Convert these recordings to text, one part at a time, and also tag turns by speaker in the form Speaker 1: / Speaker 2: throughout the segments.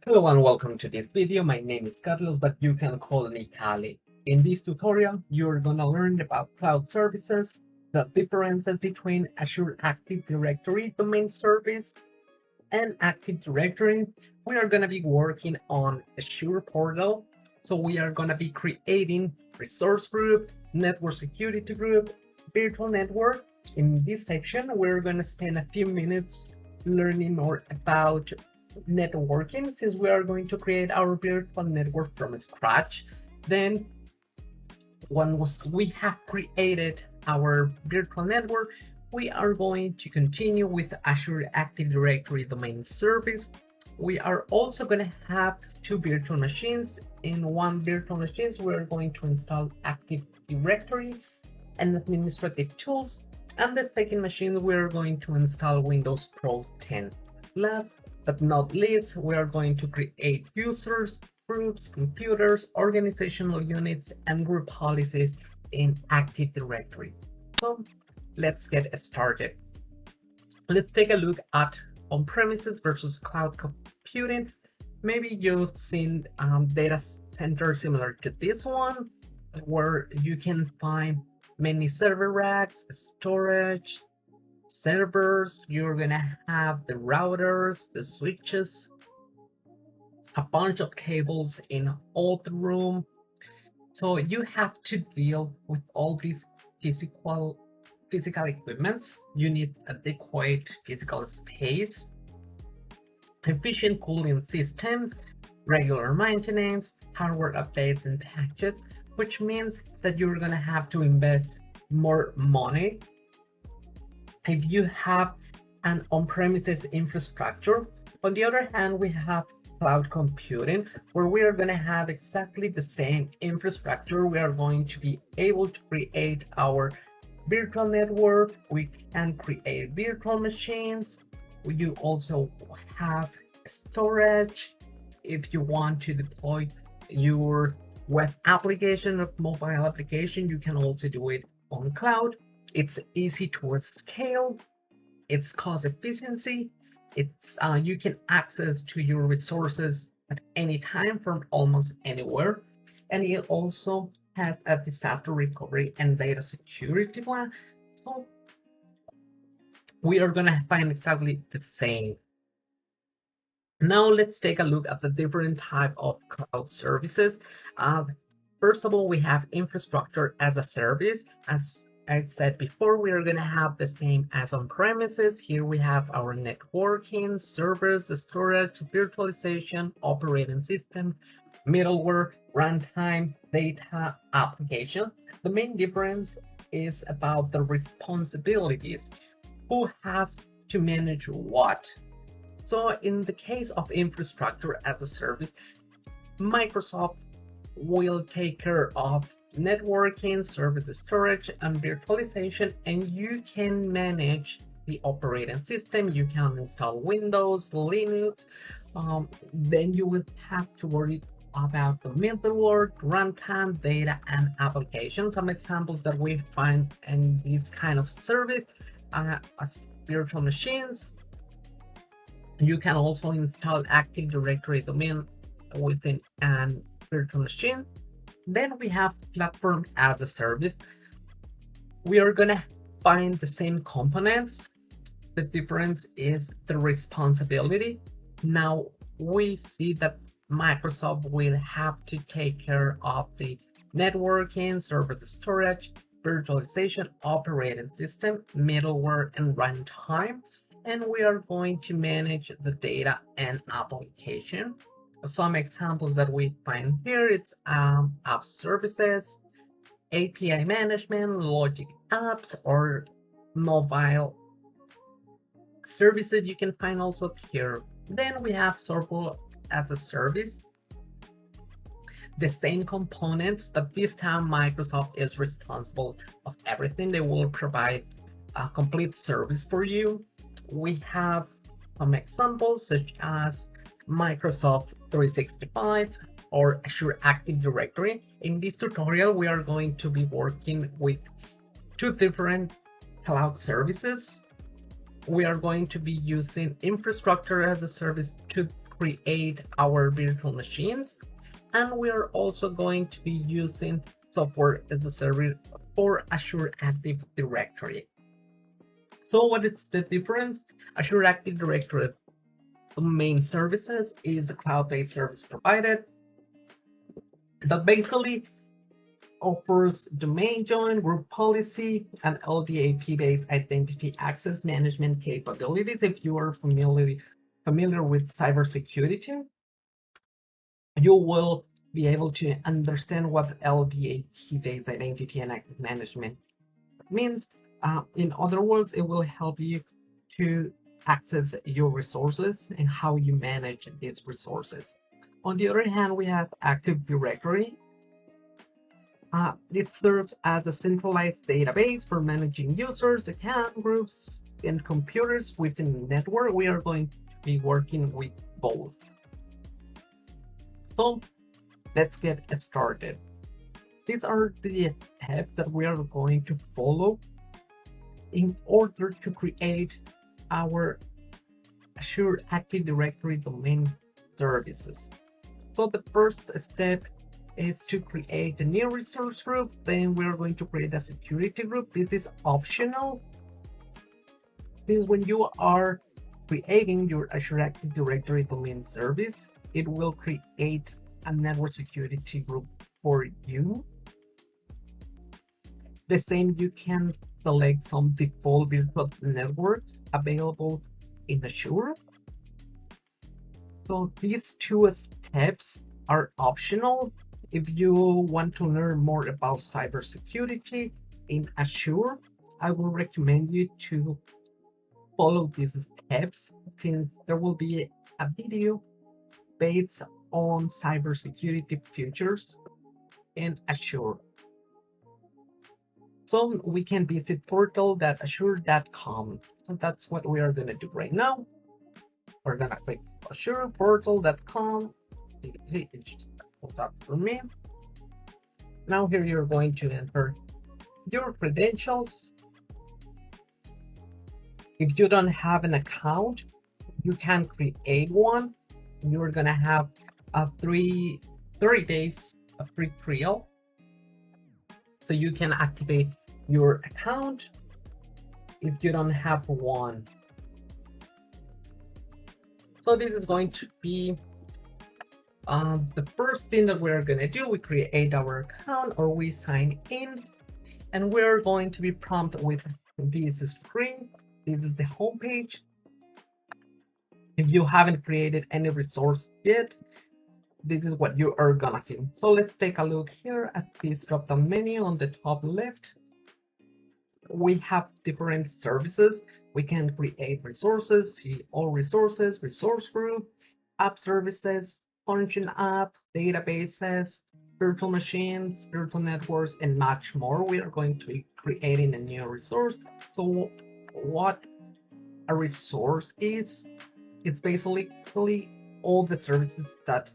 Speaker 1: Hello and welcome to this video. My name is Carlos, but you can call me Kali. In this tutorial, you're gonna learn about cloud services, the differences between Azure Active Directory domain service and Active Directory. We are gonna be working on Azure portal. So we are gonna be creating resource group, network security group, virtual network. In this section, we're gonna spend a few minutes learning more about networking, since we are going to create our virtual network from scratch. Then once we have created our virtual network, we are going to continue with Azure Active Directory domain service. We are also going to have two virtual machines. In one virtual machine, we're going to install Active Directory and administrative tools, and the second machine we're going to install Windows Pro 10. Last but not least, we are going to create users, groups, computers, organizational units, and group policies in Active Directory. So let's get started. Let's take a look at on-premises versus cloud computing. Maybe you've seen data centers similar to this one, where you can find many server racks, storage, servers. You're gonna have the routers, the switches, a bunch of cables in all the room. So you have to deal with all these physical equipment. You need adequate physical space, efficient cooling systems, regular maintenance, hardware updates and patches, which means that you're gonna have to invest more money if you have an on-premises infrastructure. On the other hand, we have cloud computing, where we are going to have exactly the same infrastructure. We are going to be able to create our virtual network. We can create virtual machines. You also have storage. If you want to deploy your web application or mobile application, you can also do it on cloud. It's easy to scale, it's cost efficiency, it's you can access to your resources at any time from almost anywhere, and it also has a disaster recovery and data security plan. So we are gonna find exactly the same. Now let's take a look at the different type of cloud services. First of all, we have infrastructure as a service. As I said before, we are going to have the same as on premises. Here we have our networking, servers, storage, virtualization, operating system, middleware, runtime, data, application. The main difference is about the responsibilities. Who has to manage what? So in the case of infrastructure as a service, Microsoft will take care of networking, service storage, and virtualization, and you can manage the operating system. You can install Windows, Linux. Then you will have to worry about the middleware, runtime, data, and application. Some examples that we find in this kind of service as virtual machines. You can also install Active Directory domain within an virtual machine. Then we have platform as a service. We are gonna find the same components. The difference is the responsibility. Now we see that Microsoft will have to take care of the networking, server storage, virtualization, operating system, middleware, and runtime. And we are going to manage the data and application. Some examples that we find here, it's app services, API management, logic apps, or mobile services you can find also here. Then we have software as a service. The same components, but this time Microsoft is responsible of everything. They will provide a complete service for you. We have some examples such as Microsoft 365 or Azure Active Directory. In this tutorial, we are going to be working with two different cloud services. We are going to be using infrastructure as a service to create our virtual machines, and we are also going to be using software as a service for Azure Active Directory. So what is the difference? Azure Active Directory domain services is a cloud-based service provided that basically offers domain join, group policy, and LDAP-based identity access management capabilities. If you are familiar with cybersecurity, you will be able to understand what LDAP-based identity and access management means. In other words, it will help you to access your resources and how you manage these resources. On the other hand, we have Active Directory. It serves as a centralized database for managing users, account groups, and computers within the network. We are going to be working with both. So let's get started. These are the steps that we are going to follow in order to create our Azure Active Directory domain services. So the first step is to create a new resource group. Then we're going to create a security group. This is optional. Since when you are creating your Azure Active Directory domain service, it will create a network security group for you. The same, you can select some default virtual networks available in Azure. So these two steps are optional. If you want to learn more about cybersecurity in Azure, I will recommend you to follow these steps, since there will be a video based on cybersecurity features in Azure. So we can visit portal.azure.com. So that's what we are going to do right now. We're going to click Azure portal.com. It pulls up for me. Now here you're going to enter your credentials. If you don't have an account, you can create one. You're going to have a 30 days of free trial. So you can activate your account if you don't have one. So this is going to be the first thing that we're going to do. We create our account, or we sign in, and we're going to be prompted with this screen. This is the home page. If you haven't created any resource yet, this is what you are gonna see. So let's take a look here at this drop-down menu on the top left. We have different services. We can create resources, see all resources, resource group, app services, function app, databases, virtual machines, virtual networks, and much more. We are going to be creating a new resource. So what a resource is, it's basically all the services that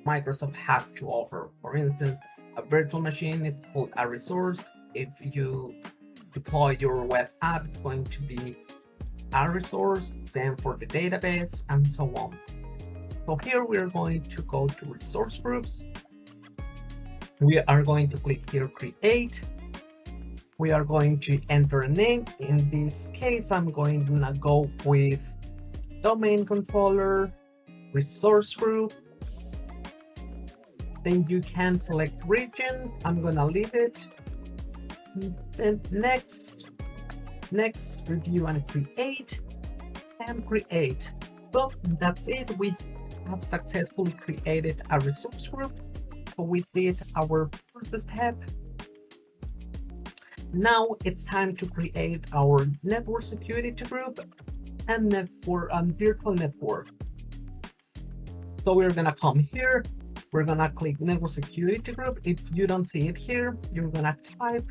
Speaker 1: Microsoft has to offer. For instance, a virtual machine is called a resource. If you deploy your web app, it's going to be a resource. Same for the database, and so on. So here we are going to go to resource groups. We are going to click here, create. We are going to enter a name. In this case, I'm going to go with domain controller, resource group. Then you can select region. I'm gonna leave it. Then next, review and create, So that's it. We have successfully created a resource group. So we did our first step. Now it's time to create our network security group and virtual network. So we're gonna come here. We're gonna click network security group. If you don't see it here, you're gonna type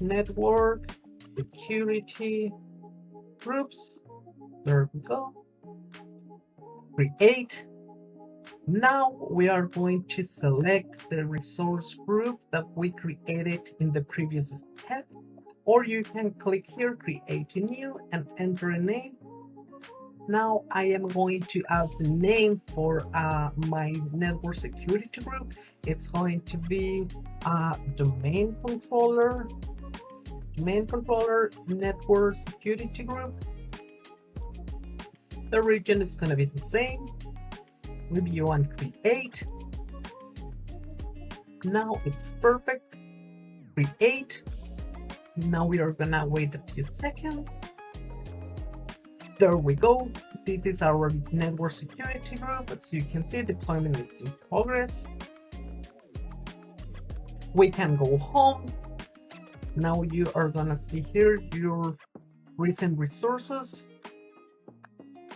Speaker 1: network security groups. There we go. Create. Now we are going to select the resource group that we created in the previous step, or you can click here, create a new, and enter a name. Now I am going to add the name for my network security group. It's going to be domain controller network security group. The region is going to be the same. Review and create. Now it's perfect. Create. Now we are gonna wait a few seconds. There we go. This is our network security group. As you can see, deployment is in progress. We can go home. Now you are gonna see here your recent resources.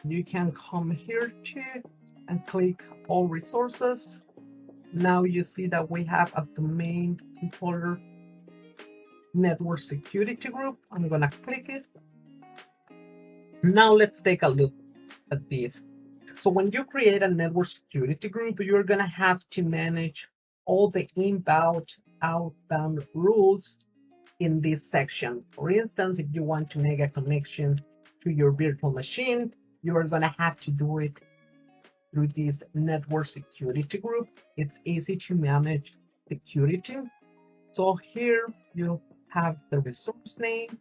Speaker 1: You can come here too and click all resources. Now you see that we have a domain controller network security group. I'm gonna click it. Now let's take a look at this. So when you create a network security group, you're gonna have to manage all the inbound, outbound rules in this section. For instance, if you want to make a connection to your virtual machine, you are gonna have to do it through this network security group. It's easy to manage security. So here you have the resource name,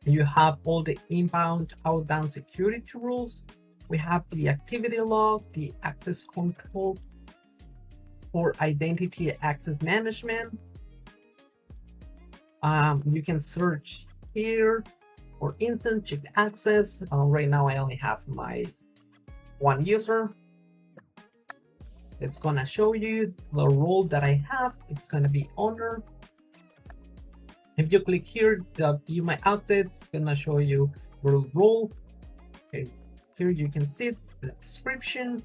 Speaker 1: you have all the inbound, outbound security rules. We have the activity log, the access control for identity access management. You can search here, for instance, check access. Right now I only have my one user. It's gonna show you the role that I have. It's gonna be owner. If you click here, the view my assets, it's gonna show you the role. Okay. Here you can see the description.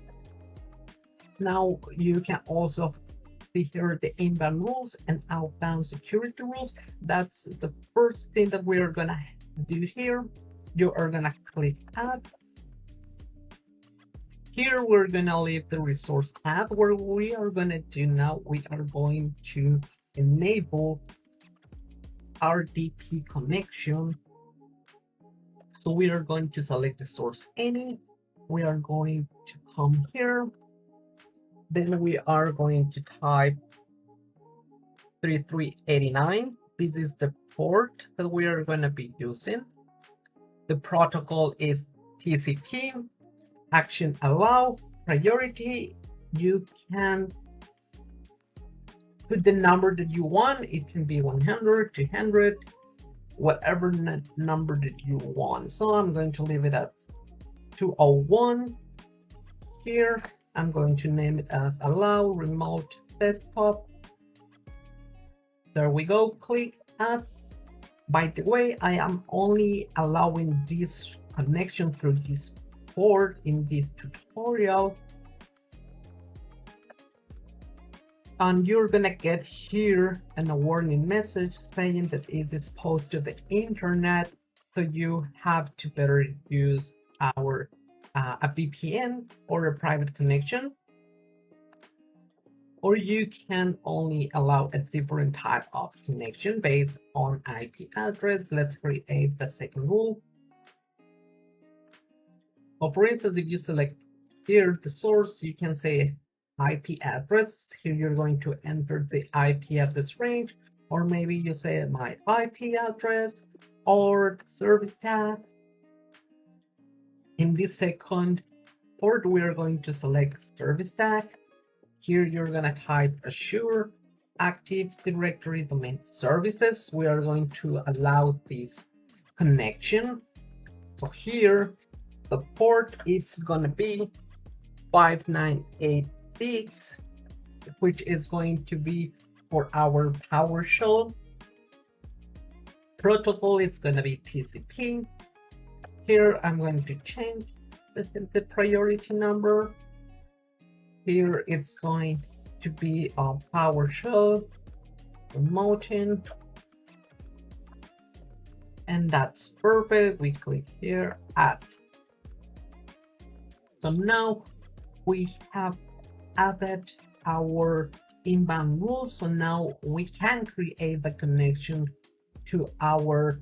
Speaker 1: Now you can also see here the inbound rules and outbound security rules. That's the first thing that we are gonna do here. You are gonna click add. Here we're gonna leave the resource add. What we are gonna do now, we are going to enable RDP connection. So we are going to select the source any. We are going to come here. Then we are going to type 3389. This is the port that we are going to be using. The protocol is TCP. Action allow. Priority, you can put the number that you want. It can be 100, 200, whatever number that you want. So I'm going to leave it at 201. Here I'm going to name it as allow remote desktop. There we go. Click add. By the way, I am only allowing this connection through this port in this tutorial. And you're gonna get here a warning message saying that it is exposed to the internet, so you have to better use our a VPN or a private connection, or you can only allow a different type of connection based on IP address. Let's create the second rule. So for instance, if you select here the source, you can say IP address. Here you're going to enter the IP address range, or maybe you say my IP address or service tag. In this second port, we are going to select service tag. Here you're going to type Azure Active Directory Domain Services. We are going to allow this connection. So here the port is going to be 5986, which is going to be for our PowerShell. Protocol is going to be TCP. Here I'm going to change the priority number. Here it's going to be a PowerShell remoting, and that's perfect. We click here add. So now we have added our inbound rules. So now we can create the connection to our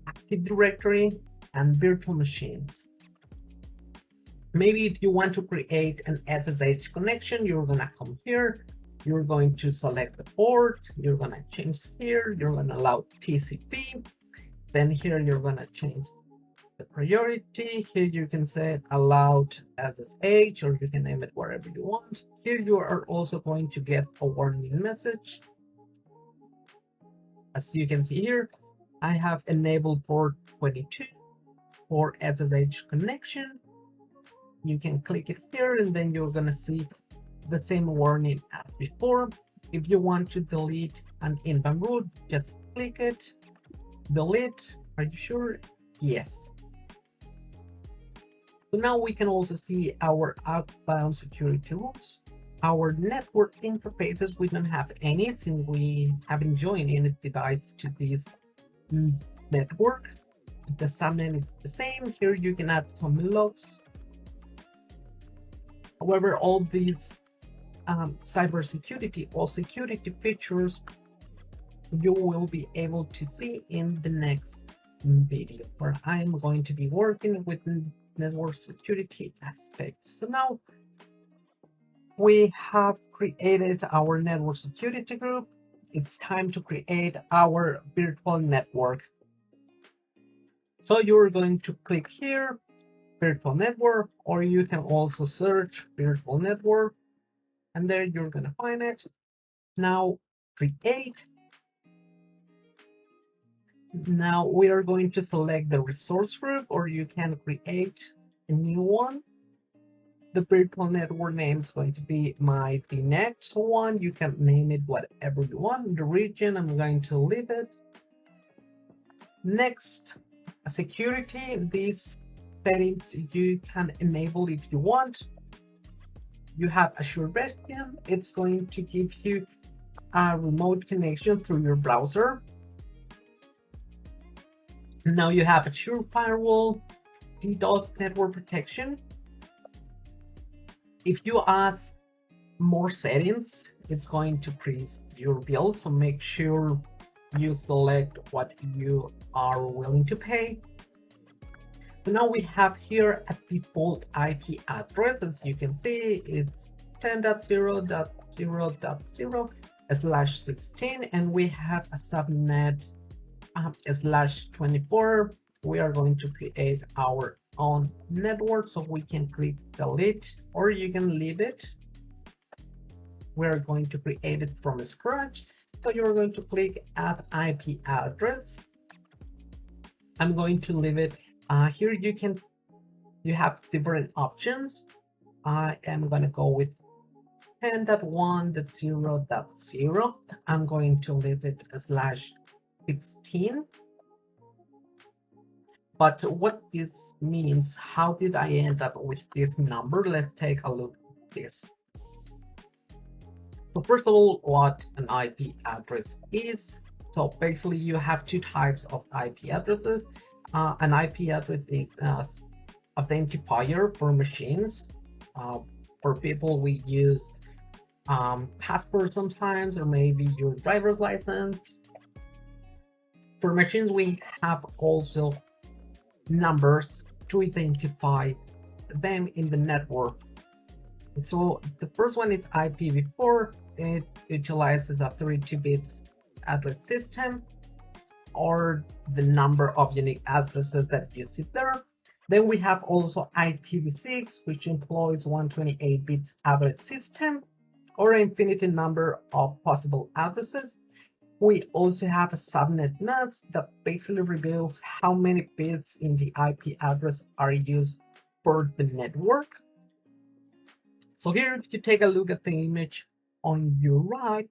Speaker 1: Active Directory and virtual machines. Maybe if you want to create an SSH connection, you're gonna come here, you're going to select the port, you're gonna change here, you're gonna allow TCP, then here you're gonna change the priority. Here you can say allowed SSH, or you can name it wherever you want. Here you are also going to get a warning message. As you can see here, I have enabled port 22 for SSH connection. You can click it here and then you're gonna see the same warning as before. If you want to delete an inbound route, just click it, delete. Are you sure? Yes. So now we can also see our outbound security rules. Our network interfaces, we don't have any since we haven't joined any device to this network. The subnet is the same. Here you can add some logs. However, all these cybersecurity or security features you will be able to see in the next video, where I am going to be working with network security aspects. So now we have created our network security group. It's time to create our virtual network. So you're going to click here, virtual network, or you can also search virtual network, and there you're going to find it. Now create. Now we are going to select the resource group, or you can create a new one. The virtual network name is going to be my next one. You can name it whatever you want. The region, I'm going to leave it. Next, security. These settings you can enable if you want. You have Azure Bastion. It's going to give you a remote connection through your browser. Now you have Azure Firewall, DDoS network protection. If you add more settings, it's going to increase your bill, so make sure you select what you are willing to pay. So now we have here a default IP address. As you can see, it's 10.0.0.0/16, and we have a subnet /24. We are going to create our own network, so we can click delete, or you can leave it. We're going to create it from scratch, so you're going to click add IP address. I'm going to leave it here. You have different options. I am going to go with 10.1.0.0. I'm going to leave it /16. But what this means, how did I end up with this number? Let's take a look at this. So first of all, what an IP address is. So basically you have two types of IP addresses. An IP address is an identifier for machines. For people, we use passport sometimes, or maybe your driver's license. For machines, we have also numbers to identify them in the network. So the first one is IPv4. It utilizes a 32-bit address system, or the number of unique addresses that you see there. Then we have also IPv6, which employs 128-bit address system, or an infinite number of possible addresses. We also have a subnet mask that basically reveals how many bits in the IP address are used for the network. So here, if you take a look at the image on your right,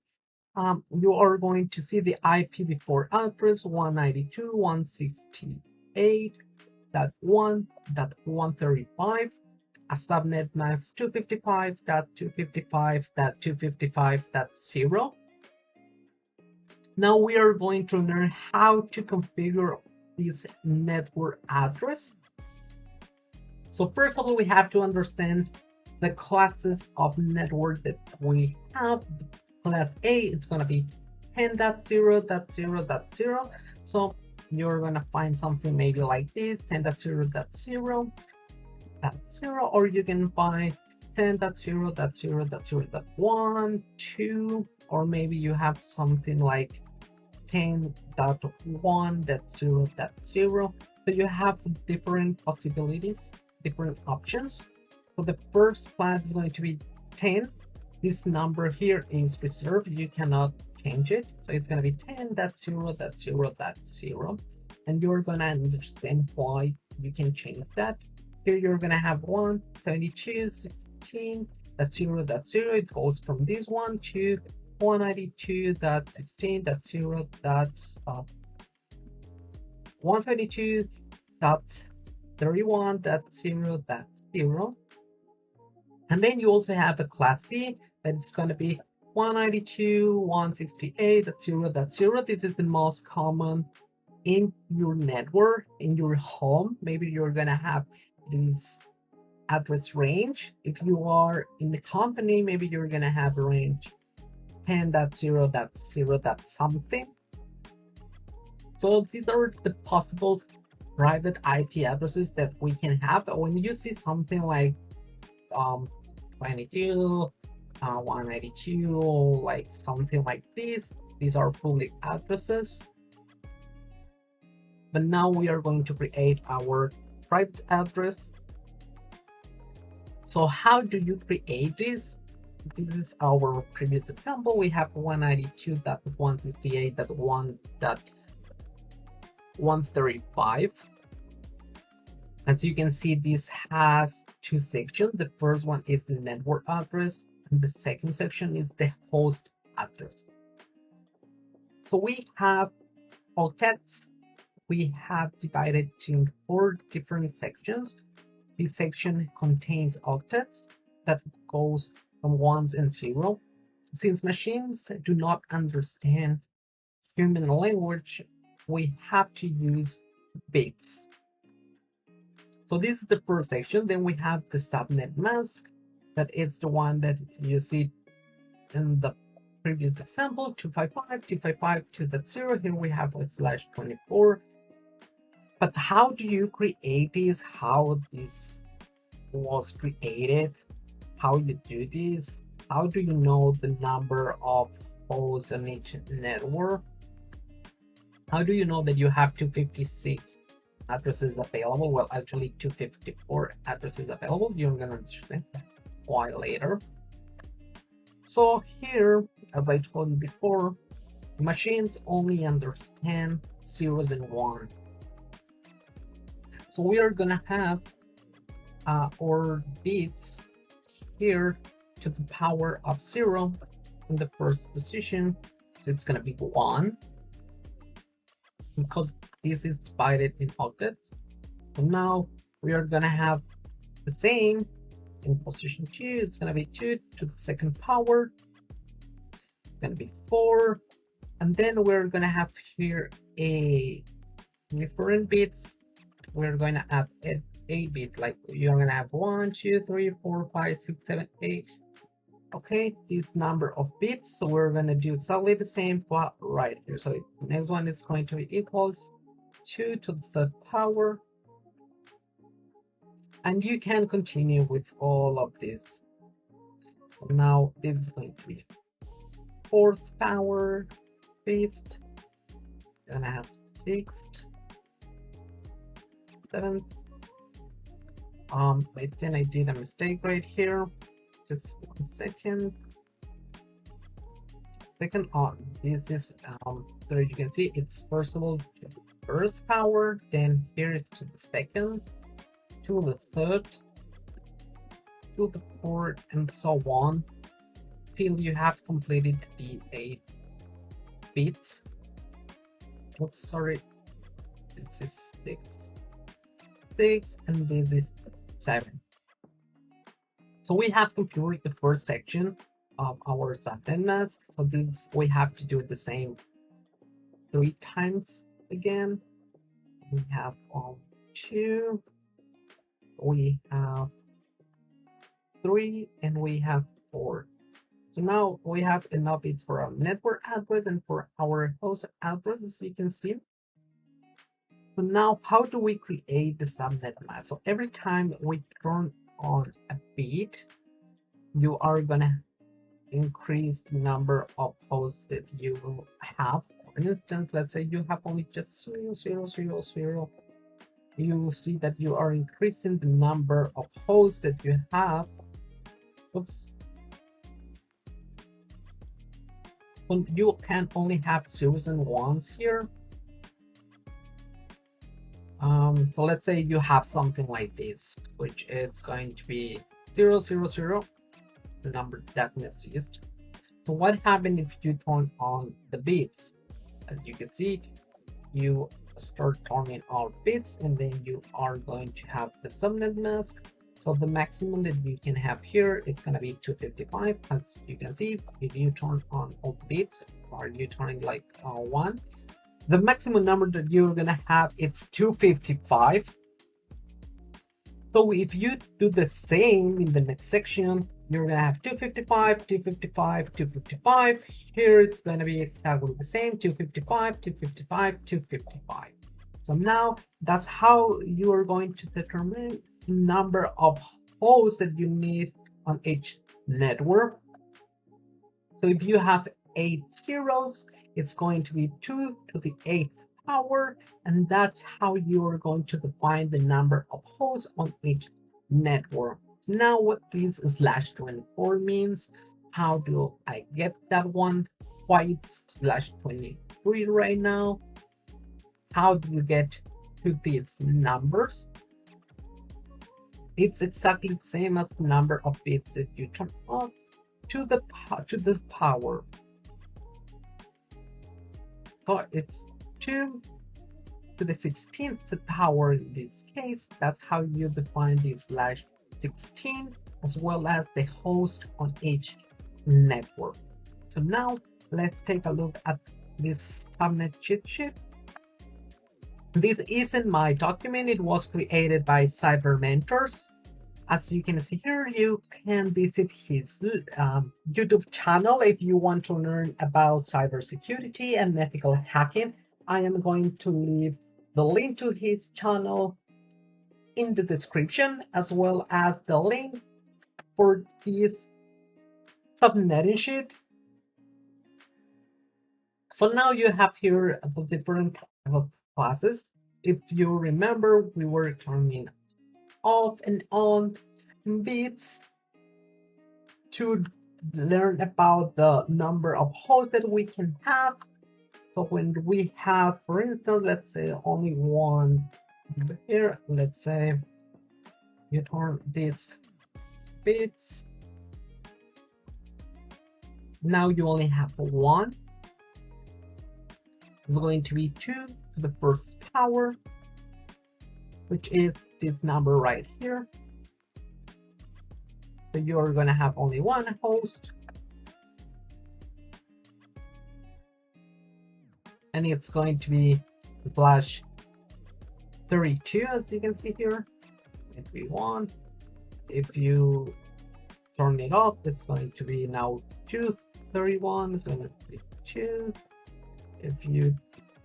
Speaker 1: you are going to see the IPv4 address 192.168.1.135, a subnet mask 255.255.255.0. Now we are going to learn how to configure this network address. So first of all, we have to understand the classes of network that we have. Class A is going to be 10.0.0.0. So you're going to find something maybe like this, 10.0.0. 10.0, or you can find 10.0.0.0.1, 2, or maybe you have something like 10.1.0.0. So you have different possibilities, different options. So the first class is going to be 10. This number here is reserved. You cannot change it. So it's going to be 10.0.0.0. And you're going to understand why you can change that. Here you're going to have 172.16.0.0. It goes from this one to 192.31.0.0. And then you also have a class C that is going to be 192.168.0.0. This is the most common in your network, in your home. Maybe you're going to have this address range. If you are in the company, maybe you're going to have a range 10.0.0. something. So these are the possible private IP addresses that we can have. When you see something like 22, 192, like something like this, these are public addresses. But now we are going to create our private address. So how do you create this? This is our previous example. We have 192.168.1.135. As you can see, this has two sections. The first one is the network address, and the second section is the host address. So we have octets. We have divided in 4 different sections. This section contains octets that goes from ones and zero. Since machines do not understand human language, we have to use bits. So this is the first section. Then we have the subnet mask, that is the one that you see in the previous example, 255.255.2.0. Here we have a /24. But how do you create this? How this was created? How you do this? How do you know the number of hosts on each network? How do you know that you have 256 addresses available? Well, actually 254 addresses available. You're gonna understand why later. So here, as I told you before, machines only understand zeros and ones. So we are gonna have our bits here to the power of 0 in the first position. So it's gonna be 1, because this is divided in octets. So now we are gonna have the same in position 2. It's gonna be 2 to the second power. It's gonna be 4, and then we're gonna have here a different bits. We're going to add a bit, like you're going to have 1, 2, 3, 4, 5, 6, 7, 8. Okay, this number of bits. So we're going to do exactly the same but right here. So the next one is going to be equals 2 to the third power. And you can continue with all of this. So now this is going to be 4th power, 5th, you're going to have 6th, 7th. Wait, then I did a mistake right here. Just 1 second. Second on, this is so you can see it's first of all to the first power, then here is to the second, to the third, to the fourth, and so on till you have completed the 8 bits. Oops, sorry. This is 6, and this is 7. So we have configured the first section of our subnet mask. So this we have to do the same 3 times again. We have 2, we have 3, and we have 4. So now we have enough bits for our network address and for our host address, as you can see. So now, how do we create the subnet mask? So every time we turn on a bit, you are gonna increase the number of hosts that you have. For instance, let's say you have only just 0, 0, 0, 0. You see that you are increasing the number of hosts that you have. Oops. So you can only have zeros and ones here. So let's say you have something like this, which is going to be 0, 0, 0, the number that exists. So what happens if you turn on the bits? As you can see, you start turning on bits, and then you are going to have the subnet mask. So the maximum that you can have here, it's going to be 255. As you can see, if you turn on all the bits, or you turn like 1, the maximum number that you're going to have is 255. So if you do the same in the next section, you're going to have 255, 255, 255. Here it's going to be exactly the same, 255, 255, 255. So now that's how you are going to determine the number of hosts that you need on each network. So if you have 8 zeros, it's going to be 2 to the 8th power, and that's how you are going to define the number of hosts on each network. So now what this /24 means, how do I get that one? Why it's /23 right now? How do you get to these numbers? It's exactly the same as the number of bits that you turn off to the power. So it's 2 to the 16th power in this case. That's how you define the /16, as well as the host on each network. So now let's take a look at this subnet cheat sheet. This isn't my document. It was created by Cyber Mentors. As you can see here, you can visit his YouTube channel if you want to learn about cybersecurity and ethical hacking. I am going to leave the link to his channel in the description, as well as the link for this subnetting sheet. So now you have here the different type of classes. If you remember, we were turning off and on bits to learn about the number of hosts that we can have. So when we have, for instance, let's say only one here, let's say you turn these bits, now you only have one. It's going to be 2 to the 1st power, which is this number right here. So you're going to have only one host, and it's going to be /32, as you can see here. If we want, if you turn it off, it's going to be now 231. It's going to be 2. If you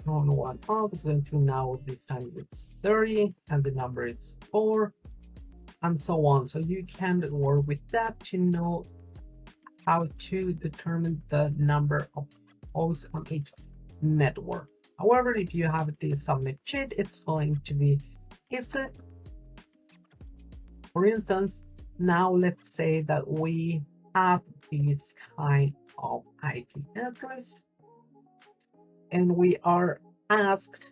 Speaker 1: turn one off, it's going to now this time it's 30, and the number is 4, and so on. So you can work with that to know how to determine the number of hosts on each network. However, if you have the subnet cheat, it's going to be easy. For instance, now let's say that we have this kind of IP address, and we are asked,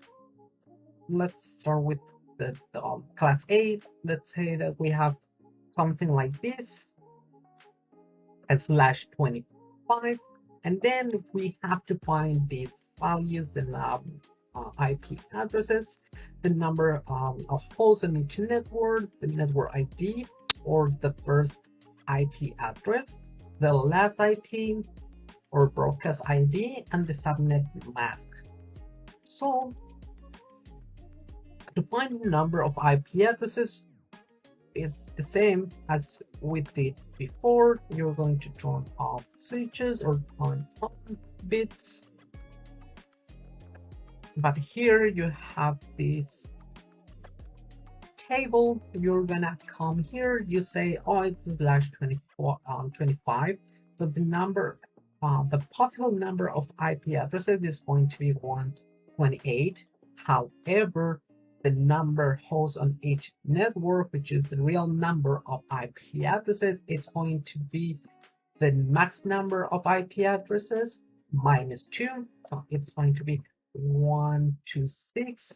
Speaker 1: let's start with the class A. Let's say that we have something like this, a /25, and then we have to find these values and IP addresses, the number of hosts on each network, the network ID, or the first IP address, the last IP or broadcast ID, and the subnet mask. So to find the number of IP addresses, it's the same as we did before. You're going to turn off switches or turn on bits. But here you have this table. You're gonna come here, you say, oh, it's slash 24 25. So the number, the possible number of IP addresses is going to be 128. However, the number hosts on each network, which is the real number of IP addresses, it's going to be the max number of IP addresses minus 2. So it's going to be 126,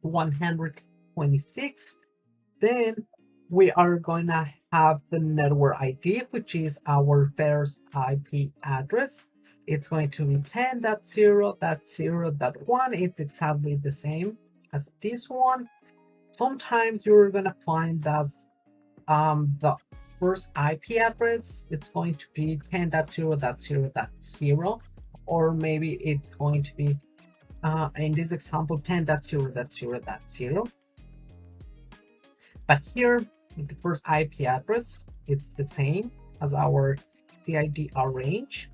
Speaker 1: 126. Then we are going to have the network ID, which is our first IP address. It's going to be 10.0.0.1. It's exactly the same as this one. Sometimes you're going to find that the first IP address it's going to be 10.0.0.0, or maybe it's going to be in this example 10.0.0.0. But here the first IP address it's the same as our CIDR range.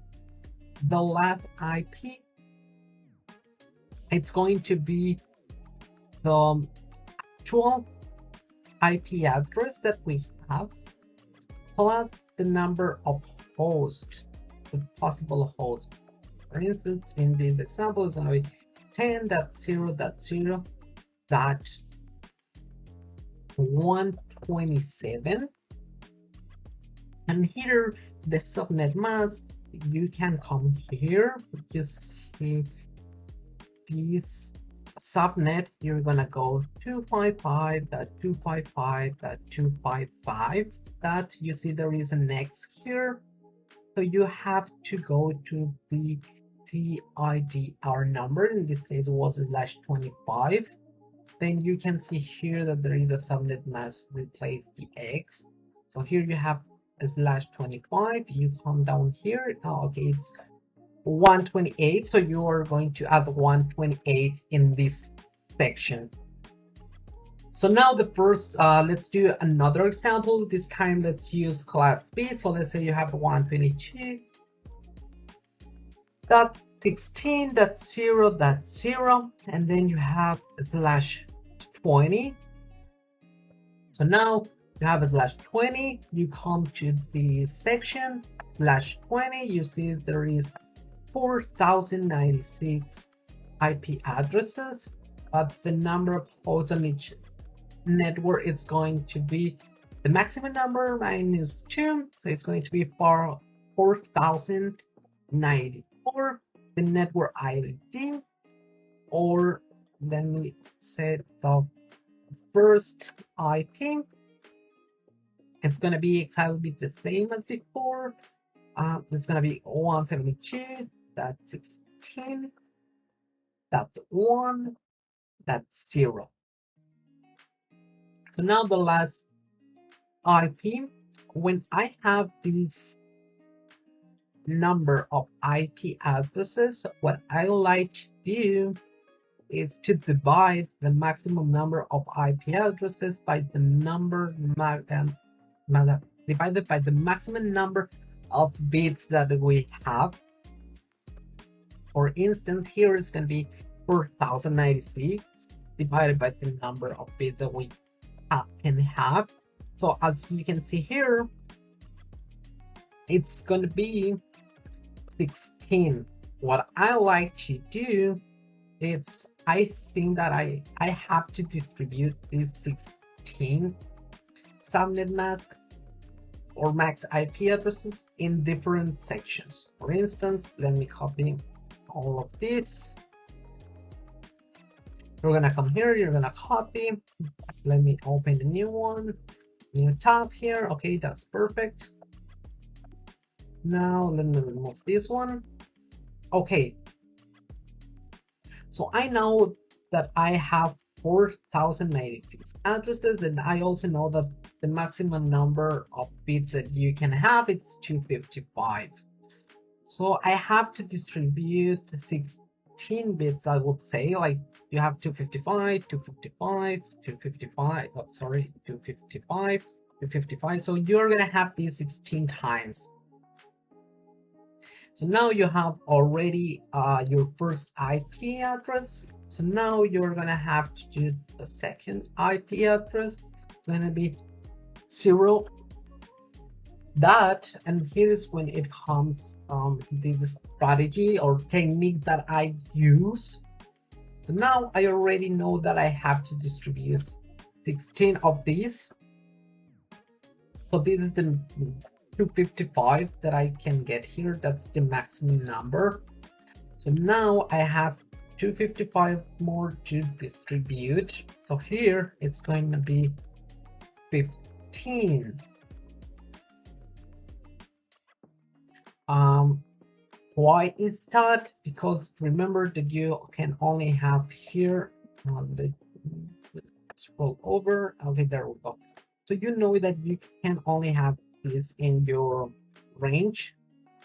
Speaker 1: The last IP it's going to be the actual IP address that we have plus the number of hosts, the possible hosts. For instance, in this example, it's going to be 10.0.0.127. And here, the subnet mask, you can come here, just see this subnet, you're gonna go 255.255.255. That you see there is an X here, so you have to go to the CIDR number. In this case, it was /25. Then you can see here that there is a subnet mask replace the X. So here you have a /25. You come down here. Oh, okay, it's 128. So you are going to add 128 in this section. So now the first, let's do another example. This time let's use class B. So let's say you have 122.16.0.0, and then you have a /20. So now you have a /20. You come to the section /20. You see there is 4,096 IP addresses, but the number of hosts on each network is going to be the maximum number minus 2, so it's going to be 4,094. The network ID, or let me set the first IP, it's going to be exactly the same as before. It's going to be 172.16.1.0. So now the last IP, when I have this number of IP addresses, what I like to do is to divide the maximum number of IP addresses by the number divided by the maximum number of bits that we have. For instance, here it's going to be 4,096 divided by the number of bits that we can have. So as you can see here, it's going to be 16. What I like to do is I think that I have to distribute these 16 subnet mask or max IP addresses in different sections. For instance, let me copy all of this. You're gonna come here, you're gonna copy. Let me open the new one, new tab here. Okay, that's perfect. Now let me remove this one. Okay, so I know that I have 4,096 addresses, and I also know that the maximum number of bits that you can have is 255. So I have to distribute 16 bits, I would say, like you have 255, 255, 255, oh, sorry, 255, 255. So you're gonna have these 16 times. So now you have already your first IP address. So now you're gonna have to do the second IP address. It's gonna be 0 that, and here is when it comes this strategy or technique that I use. So now I already know that I have to distribute 16 of these. So this is the 255 that I can get here. That's the maximum number. So now I have 255 more to distribute. So here it's going to be 15. Why is that? Because remember that you can only have here scroll over. Okay, there we go. So you know that you can only have this in your range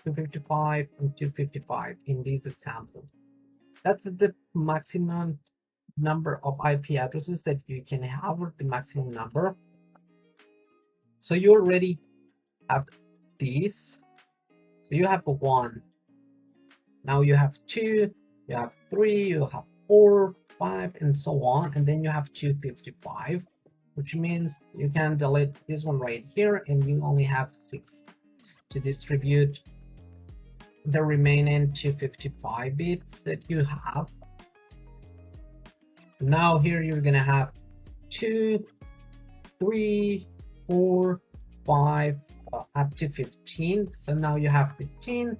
Speaker 1: 255 and 255 in these examples. That's the maximum number of IP addresses that you can have, or the maximum number. So you already have these. So you have 1. Now you have 2, you have 3, you have 4, 5, and so on. And then you have 255, which means you can delete this one right here, and you only have 6 to distribute the remaining 255 bits that you have. Now here you're gonna have 2, 3, 4, 5, up to 15. So now you have 15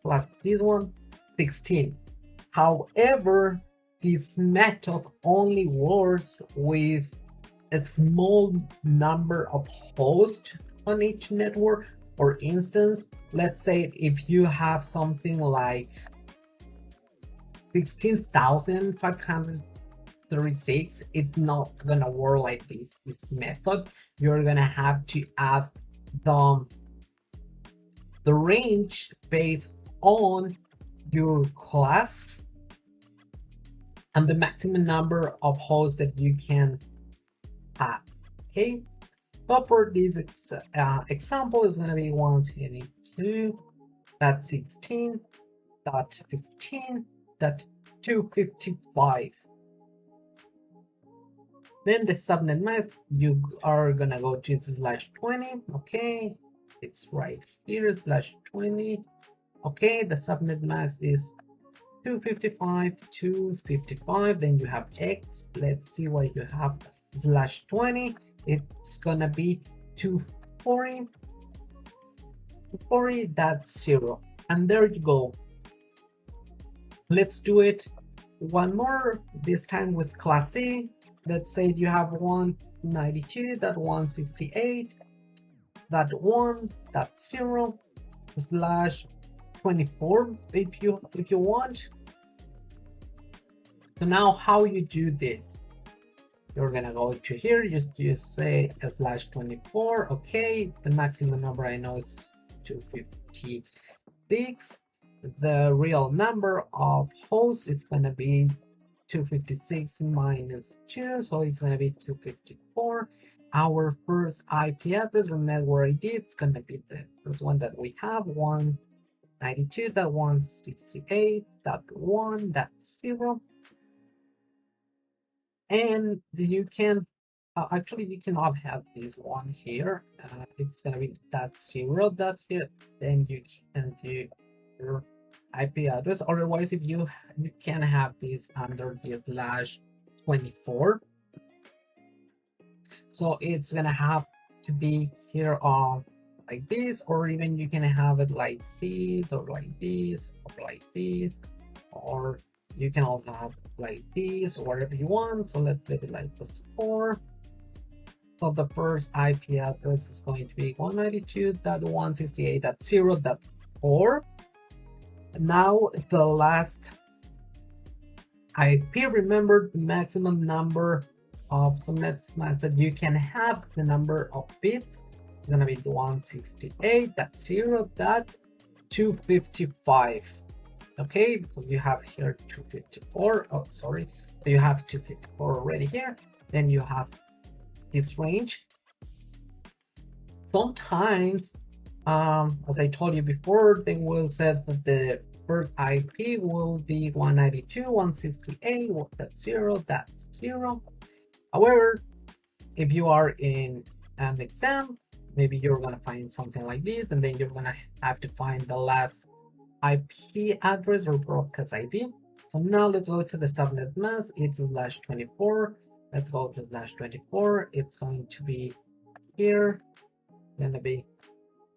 Speaker 1: plus this one, 16. However, this method only works with a small number of hosts on each network or instance. Let's say if you have something like 16,536, it's not gonna work like this method. You're gonna have to add the range based on your class and the maximum number of hosts that you can have. Okay, so for this example is going to be 122.16.15.255. Then the subnet mask, you are gonna go to /20. Okay, it's right here, /20. Okay, the subnet mask is 255. Then you have X. Let's see what you have. /20. It's gonna be 240. 240. That's 0. And there you go. Let's do it one more. This time with class C. Let's say you have 192.168.1.0/24 if you want. So now how you do this? You're gonna go to here, just say /24. Okay, the maximum number I know is 256. The real number of hosts, it's gonna be 256 minus 2, so it's gonna be 254. Our first IP address or network ID, it's gonna be the first one that we have, 192.168.1.0. And you can actually you cannot have this one here. It's gonna be .0 here. Then you can do your IP address. Otherwise, if you can have this under the /24. So it's gonna have to be here like this, or even you can have it like this, or like this, or like this, or you can also have like this, or whatever you want. So let's leave it like this 4. So the first IP address is going to be 192.168.0.4. Now the last IP, remember the maximum number of subnet masks that you can have, the number of bits is going to be 168.0.255. Okay, because you have here 254. Oh, sorry. So you have 254 already here. Then you have this range. Sometimes As I told you before, they will set that the first IP will be 192.168.0.0. However, if you are in an exam, maybe you're gonna find something like this, and then you're gonna have to find the last IP address or broadcast ID. So now let's go to the subnet mask. It's /24. Let's go to /24. It's going to be here. It's gonna be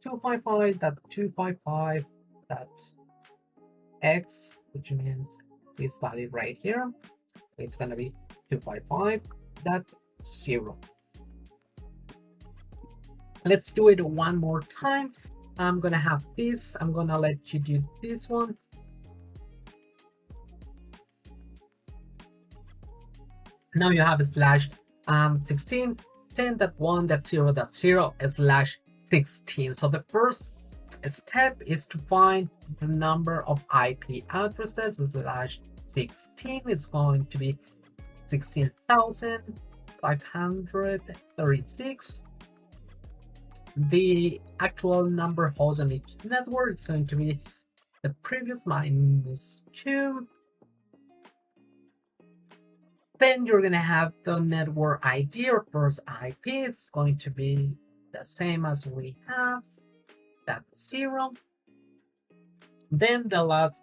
Speaker 1: 255.255.x, which means this value right here. It's gonna be 255.0. Let's do it one more time. I'm gonna have this. I'm gonna let you do this one. Now you have a /16 10.1.0.0/16. So the first step is to find the number of IP addresses. /16 is going to be 16,536. The actual number host on each network is going to be the previous -2. Then you're going to have the network ID or first IP. It's going to be the same as we have. That's 0. Then the last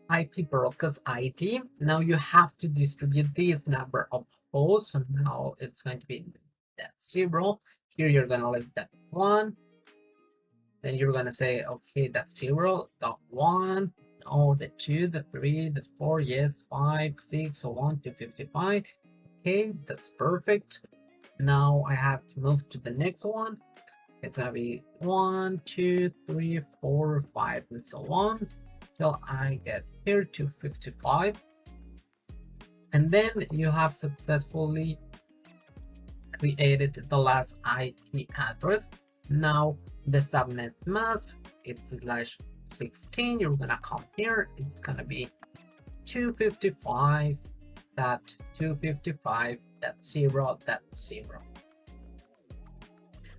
Speaker 1: IP broadcast ID. Now you have to distribute this number of hosts. So now it's going to be that 0. Here you're going to leave that 1. Then you're going to say, okay, that's 0, the 1, oh, the 2, the 3, the 4, yes, 5, 6, so on to 55. Okay, that's perfect. Now I have to move to the next one. It's going to be 1, 2, 3, 4, 5, and so on till I get here to 55. And then you have successfully created the last IP address. Now the subnet mask, it's /16. You're gonna come here. It's gonna be 255.255.0.0.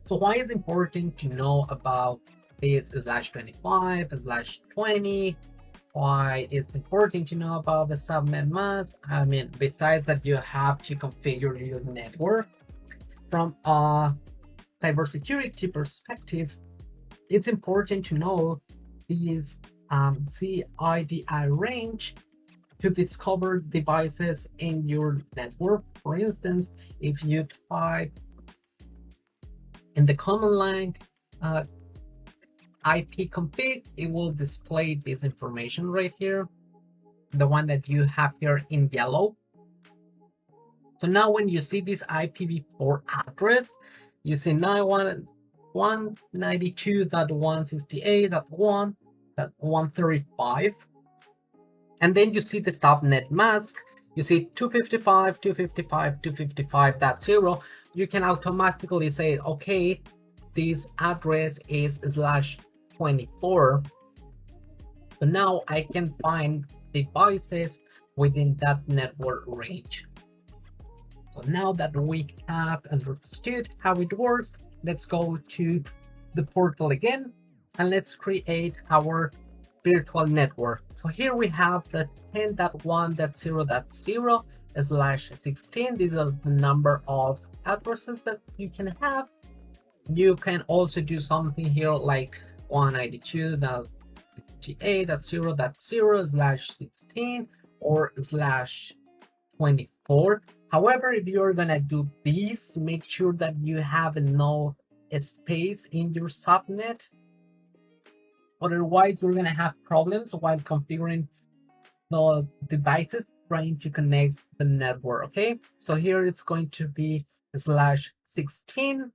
Speaker 1: So why is it important to know about this /25, /20? Why it's important to know about the subnet mask? I mean, besides that, you have to configure your network. From a cybersecurity perspective, it's important to know these CIDI range to discover devices in your network. For instance, if you type in the command line IP config, it will display this information right here, the one that you have here in yellow. So now when you see this IPv4 address, you see 192.168.1.135, and then you see the subnet mask. You see 255.255.255.0. You can automatically say, okay, this address is /24. So now I can find devices within that network range. So now that we have understood how it works, let's go to the portal again and let's create our virtual network. So here we have the 10.1.0.0/16. These are the number of addresses that you can have. You can also do something here like 192.68.0.0/16 or /24. However, if you're gonna do this, make sure that you have enough space in your subnet. Otherwise, you're gonna have problems while configuring the devices trying to connect the network. Okay, so here it's going to be /16.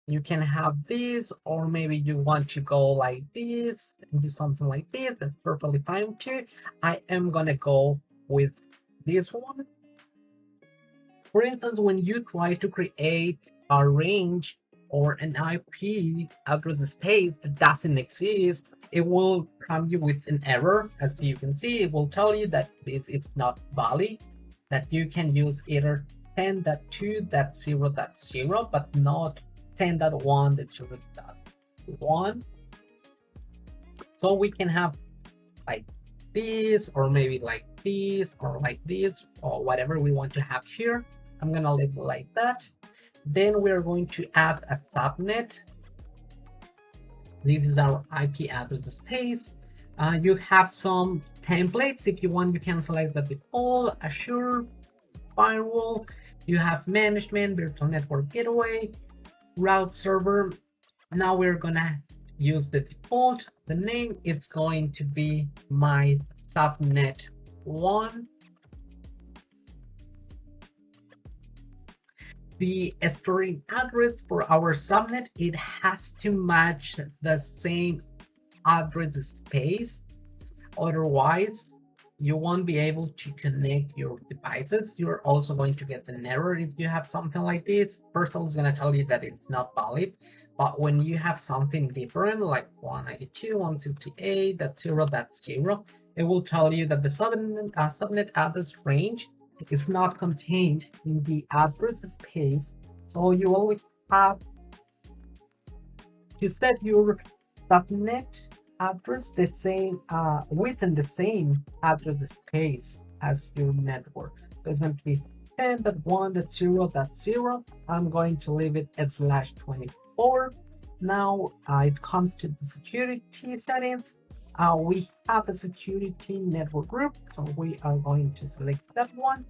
Speaker 1: You can have this, or maybe you want to go like this and do something like this. That's perfectly fine too. I am gonna go with this one. For instance, when you try to create a range or an IP address space that doesn't exist, it will come you with an error. As you can see, it will tell you that it's not valid, that you can use either 10.2.0.0, but not 10.1.0.0. one. So we can have like this, or maybe like this, or like this, or whatever we want to have here. I'm gonna leave it like that. Then we're going to add a subnet. This is our IP address space. You have some templates. If you want, you can select the default, Azure, firewall. You have management, virtual network gateway, route server. Now we're gonna use the default. The name is going to be my subnet 1. The storing address for our subnet, it has to match the same address space. Otherwise, you won't be able to connect your devices. You're also going to get an error if you have something like this. First of all, it's going to tell you that it's not valid. But when you have something different, like 192.168.0.0, it will tell you that the subnet address range is not contained in the address space. So you always have to set your subnet address the same within the same address space as your network. So it's going to be 10.1.0.0. I'm going to leave it at /24. Now it comes to the security settings. We have a security network group, so we are going to select that one.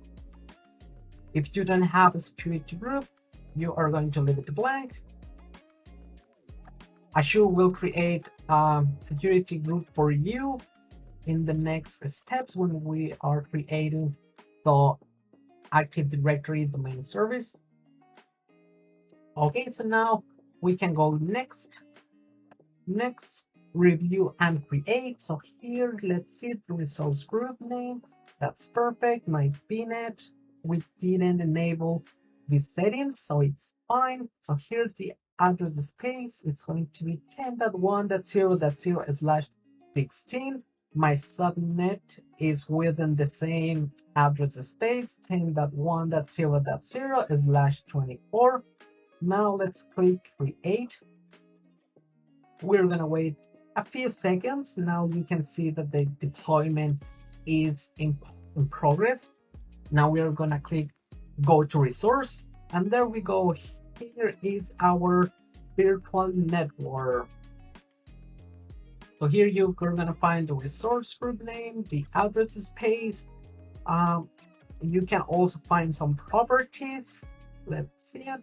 Speaker 1: If you don't have a security group, you are going to leave it blank. Azure will create a security group for you in the next steps when we are creating the Active Directory domain service. Okay, so now we can go next, review and create. So here, let's see the resource group name. That's perfect. My VNet, we didn't enable the settings, so it's fine. So here's the address space. It's going to be 10.1.0.0/16. My subnet is within the same address space, 10.1.0.0/24. Now let's click create. We're gonna wait a few seconds. Now you can see that the deployment is in progress. Now we are gonna click go to resource, and there we go. Here is our virtual network. So here you're gonna find the resource group name, the address space. You can also find some properties. Let's see it.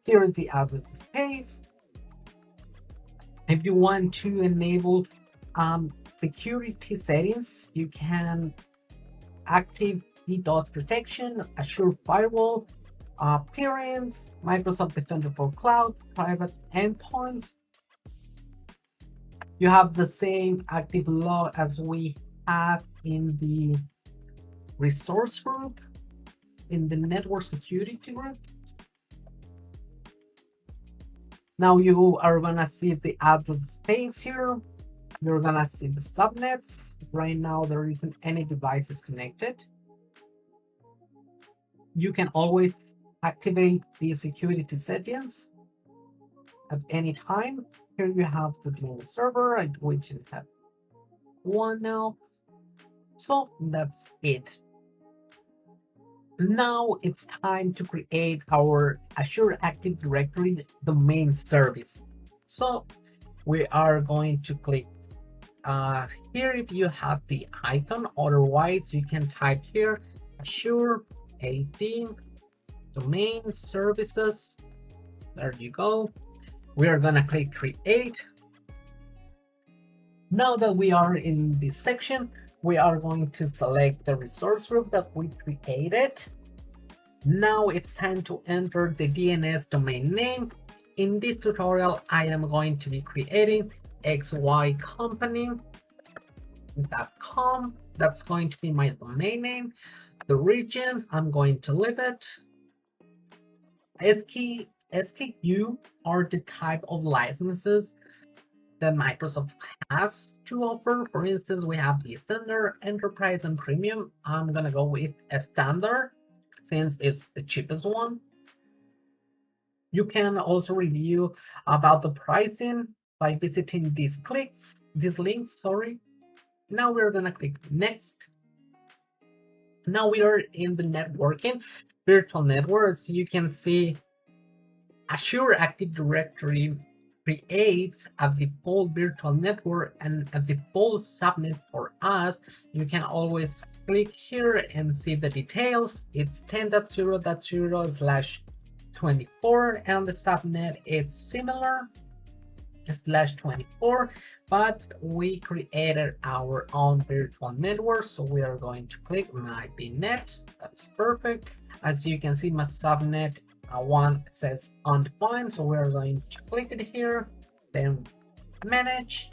Speaker 1: Here is the address space. If you want to enable security settings, you can active DDoS protection, Azure firewall, appearance, Microsoft Defender for Cloud, private endpoints. You have the same active log as we have in the resource group, in the network security group. Now you are gonna see the address space here. You're gonna see the subnets. Right now there isn't any devices connected. You can always activate the security settings at any time. Here you have the DNS server, which is have one now. So that's it. Now it's time to create our Azure Active Directory domain service. So we are going to click here if you have the icon. Otherwise, you can type here Azure AD domain services. There you go. We are gonna click create. Now that we are in this section, we are going to select the resource group that we created. Now it's time to enter the DNS domain name. In this tutorial, I am going to be creating xycompany.com. That's going to be my domain name. The region, I'm going to leave it. SKU are the type of licenses that Microsoft has to offer. For instance, we have the standard, enterprise, and premium. I'm gonna go with a standard since it's the cheapest one. You can also review about the pricing by visiting these links, sorry. Now we're gonna click next. Now we are in the networking, virtual networks. You can see Azure Active Directory creates a default virtual network and a default subnet for us. You can always click here and see the details. It's 10.0.0/24 and the subnet is similar /24, but we created our own virtual network, so we are going to click my VNet. That's perfect. As you can see, my subnet one says undefined, so we're going to click it here, then manage.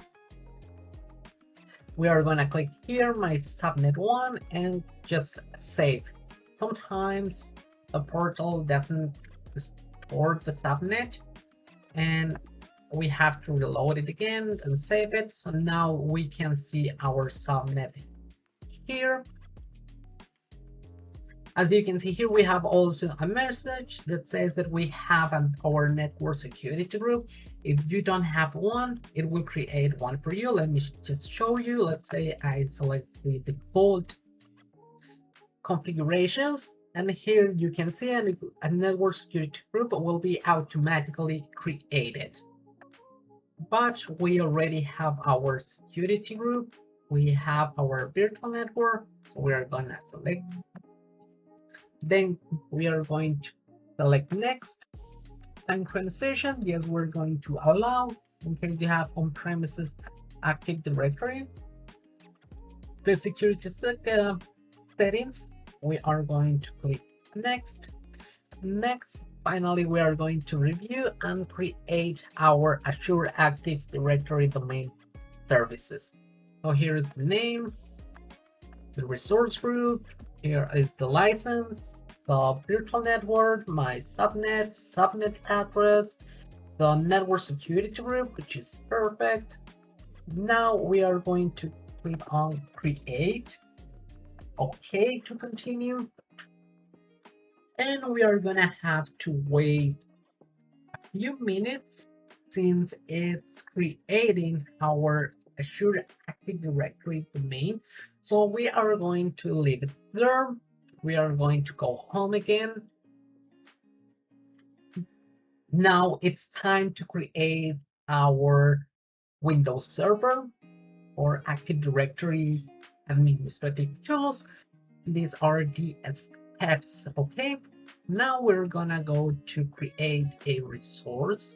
Speaker 1: We are going to click here my subnet one and just save. Sometimes the portal doesn't store the subnet and we have to reload it again and save it. So now we can see our subnet here. As you can see here, we have also a message that says that we have our network security group. If you don't have one, it will create one for you. Let me just show you. Let's say I select the default configurations, and here you can see a network security group will be automatically created. But we already have our security group. We have our virtual network, so we are gonna select. Then we are going to select next. Synchronization, yes, we're going to allow in case you have on-premises Active Directory. The security settings, we are going to click next. Next, finally, we are going to review and create our Azure Active Directory domain services. So here is the name, the resource group, here is the license, the virtual network, my subnet address, the network security group, which is perfect. Now we are going to click on create, OK to continue. And we are gonna have to wait a few minutes since it's creating our Azure Active Directory domain. So we are going to leave it there. We are going to go home again. Now it's time to create our Windows server or Active Directory administrative tools. These are the steps, okay? Now we're gonna go to create a resource.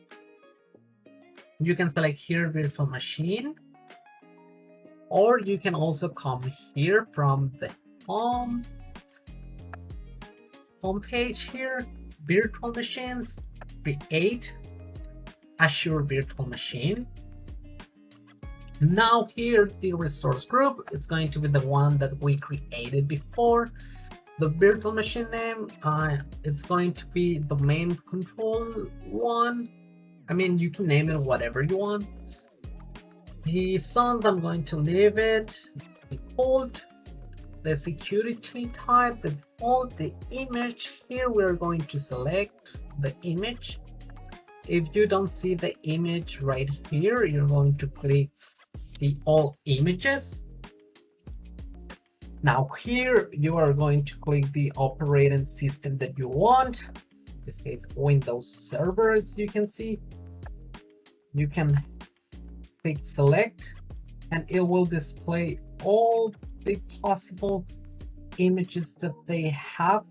Speaker 1: You can select here virtual machine, or you can also come here from the home page here, virtual machines, create Azure virtual machine. Now here the resource group is going to be the one that we created before. The virtual machine name, it's going to be domain control 1. I mean, you can name it whatever you want. The zones, I'm going to leave it default. The security type, the default. The image, here we're going to select the image. If you don't see the image right here, you're going to click see all images. Now here you are going to click the operating system that you want. In this case, Windows Server. As you can see, you can click select and it will display all the possible images that they have.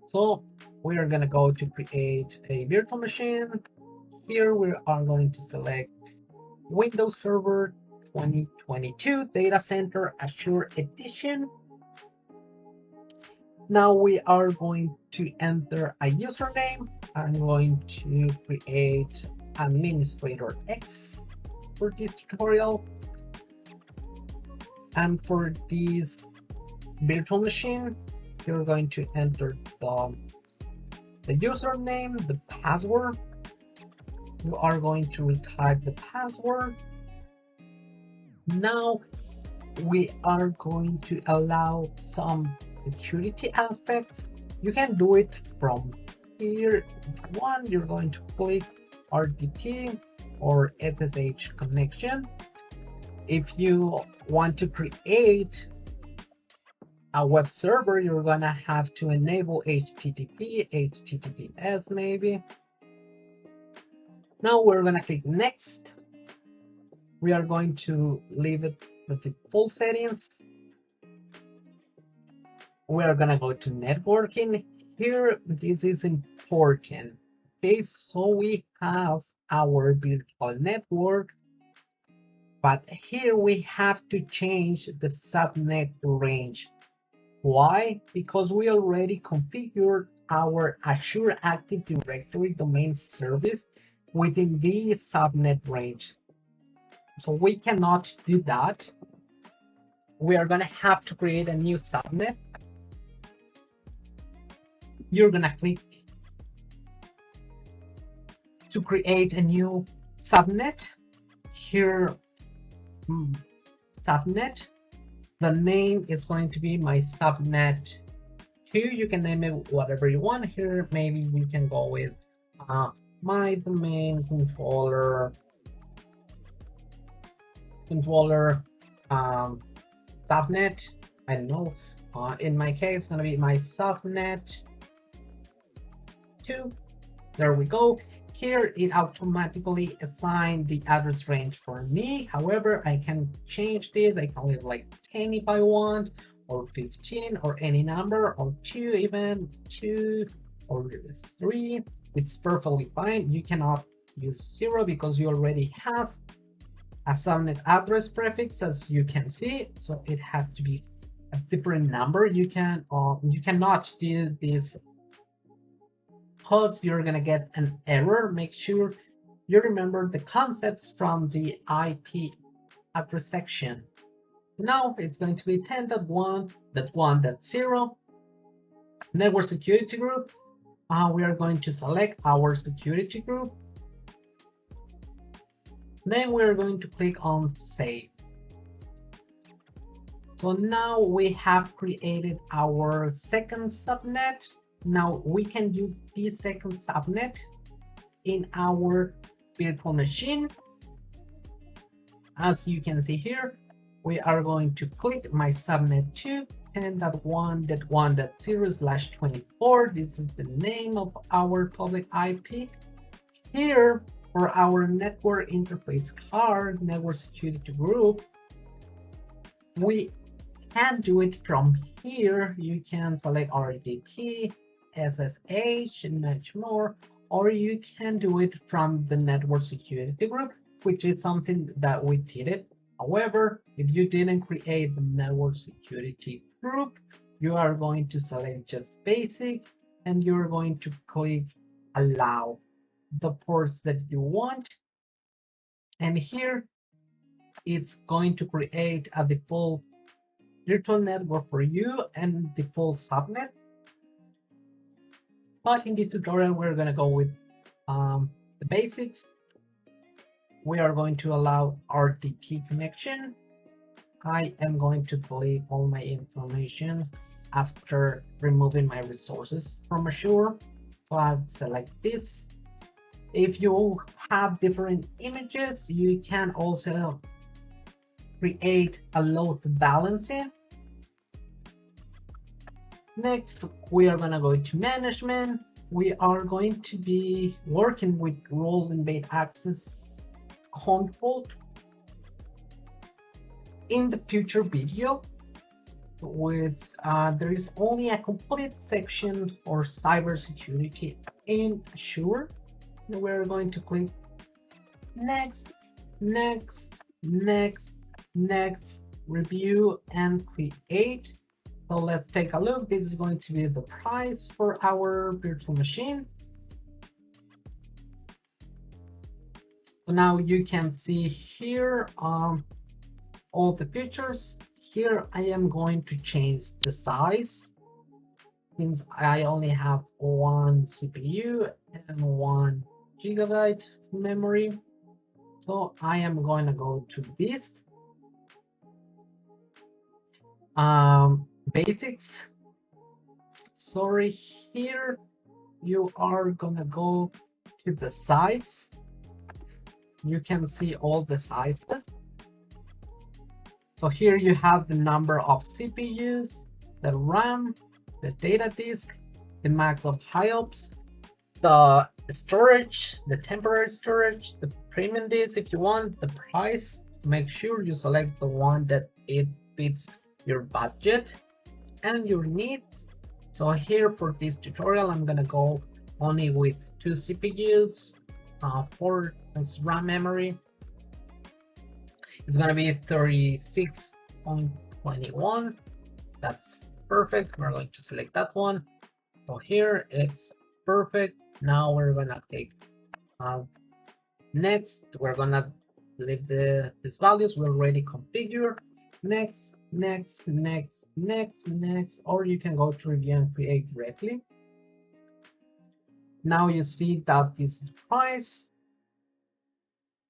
Speaker 1: So we are going to go to create a virtual machine. Here we are going to select Windows Server 2022 Data Center Azure Edition. Now we are going to enter a username. I'm going to create Administrator X for this tutorial. And for this virtual machine, you're going to enter the username, the password. You are going to retype the password. Now we are going to allow some security aspects. You can do it from Here, one, you're going to click RDP or SSH connection. If you want to create a web server, you're gonna have to enable HTTP, HTTPS maybe. Now we're gonna click next. We are going to leave it the default settings. We are gonna go to networking. Here, this is important. Okay, so we have our virtual network, but here we have to change the subnet range. Why? Because we already configured our Azure Active Directory domain service within the subnet range. So we cannot do that. We are going to have to create a new subnet. You're going to click to create a new subnet. Here, subnet. The name is going to be my subnet 2. You can name it whatever you want. Here, maybe you can go with my domain controller subnet. I don't know. In my case, it's gonna be my subnet 2. There we go. Here it automatically assigned the address range for me. However, I can change this. I can leave like 10 if I want, or 15, or any number, or 2 even, 2 or 3. It's perfectly fine. You cannot use 0 because you already have a subnet address prefix, as you can see. So it has to be a different number. You cannot do this because you're gonna get an error. Make sure you remember the concepts from the IP address section. Now it's going to be 10.1.1.0 network security group. We are going to select our security group. Then we're going to click on save. So now we have created our second subnet. Now we can use this second subnet in our virtual machine. As you can see here, we are going to click my subnet 2, 10.1.1.0/24. This is the name of our public IP. Here, for our network interface card, network security group, we can do it from here. You can select RDP, SSH, and much more, or you can do it from the network security group, which is something that we did it. However, if you didn't create the network security group, you are going to select just basic, and you're going to click allow the ports that you want. And here it's going to create a default virtual network for you and default subnet. But in this tutorial, we're going to go with the basics. We are going to allow RDP connection. I am going to delete all my information after removing my resources from Azure. So I'll select this. If you have different images, you can also create a load balancing. Next, we are going to go to management. We are going to be working with role-based access control. In the future video, there is only a complete section for cybersecurity in Azure. We're going to click next, next, next, next, review and create. So let's take a look. This is going to be the price for our virtual machine. So now you can see here all the features. Here I am going to change the size, since I only have one CPU and 1 GB memory. So I am going to go to this basics. Sorry, here you are gonna go to the size. You can see all the sizes. So here you have the number of CPUs, the RAM, the data disk, the max of IOPS, the storage, the temporary storage, the premium disk if you want, the price. Make sure you select the one that it fits your budget and your needs. So here for this tutorial, I'm gonna go only with 2 CPUs, 4 RAM memory. It's gonna be 36.21. That's perfect. We're going to select that one. So here it's perfect. Now we're gonna click next. We're gonna leave these values we already configured. Next, next, next, next, next, or you can go to review and create directly. Now you see that this is the price.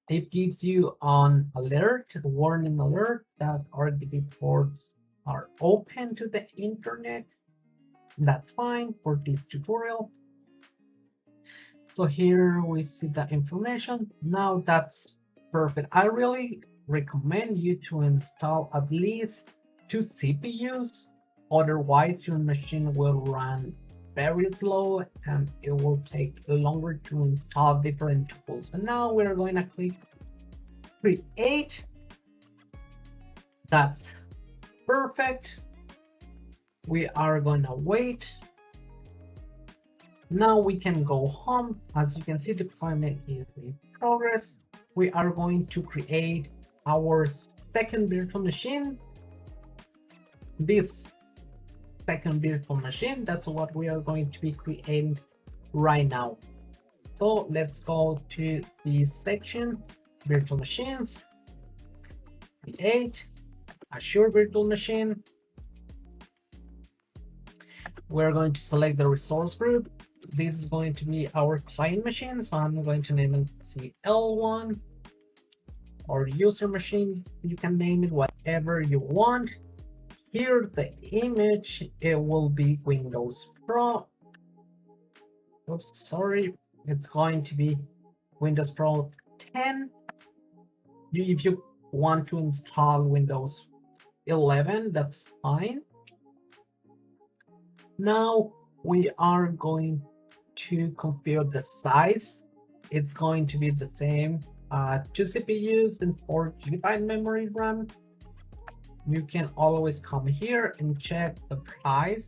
Speaker 1: It gives you an alert, a warning alert that RDP ports are open to the internet. That's fine for this tutorial. So here we see the information. Now that's perfect. I really recommend you to install at least 2 CPUs. Otherwise, your machine will run very slow and it will take longer to install different tools. And now we're going to click create. That's perfect. We are going to wait. Now we can go home. As you can see, deployment is in progress. We are going to create our second virtual machine. This second virtual machine, that's what we are going to be creating right now. So let's go to the section, virtual machines, create, Azure virtual machine. We're going to select the resource group. This is going to be our client machine, so I'm going to name it CL1 or user machine. You can name it whatever you want. Here the image, it will be Windows Pro. Oops, sorry, it's going to be Windows Pro 10. If you want to install Windows 11, that's fine. Now we are going to configure the size. It's going to be the same, 2 CPUs and 4 GB memory RAM. You can always come here and check the price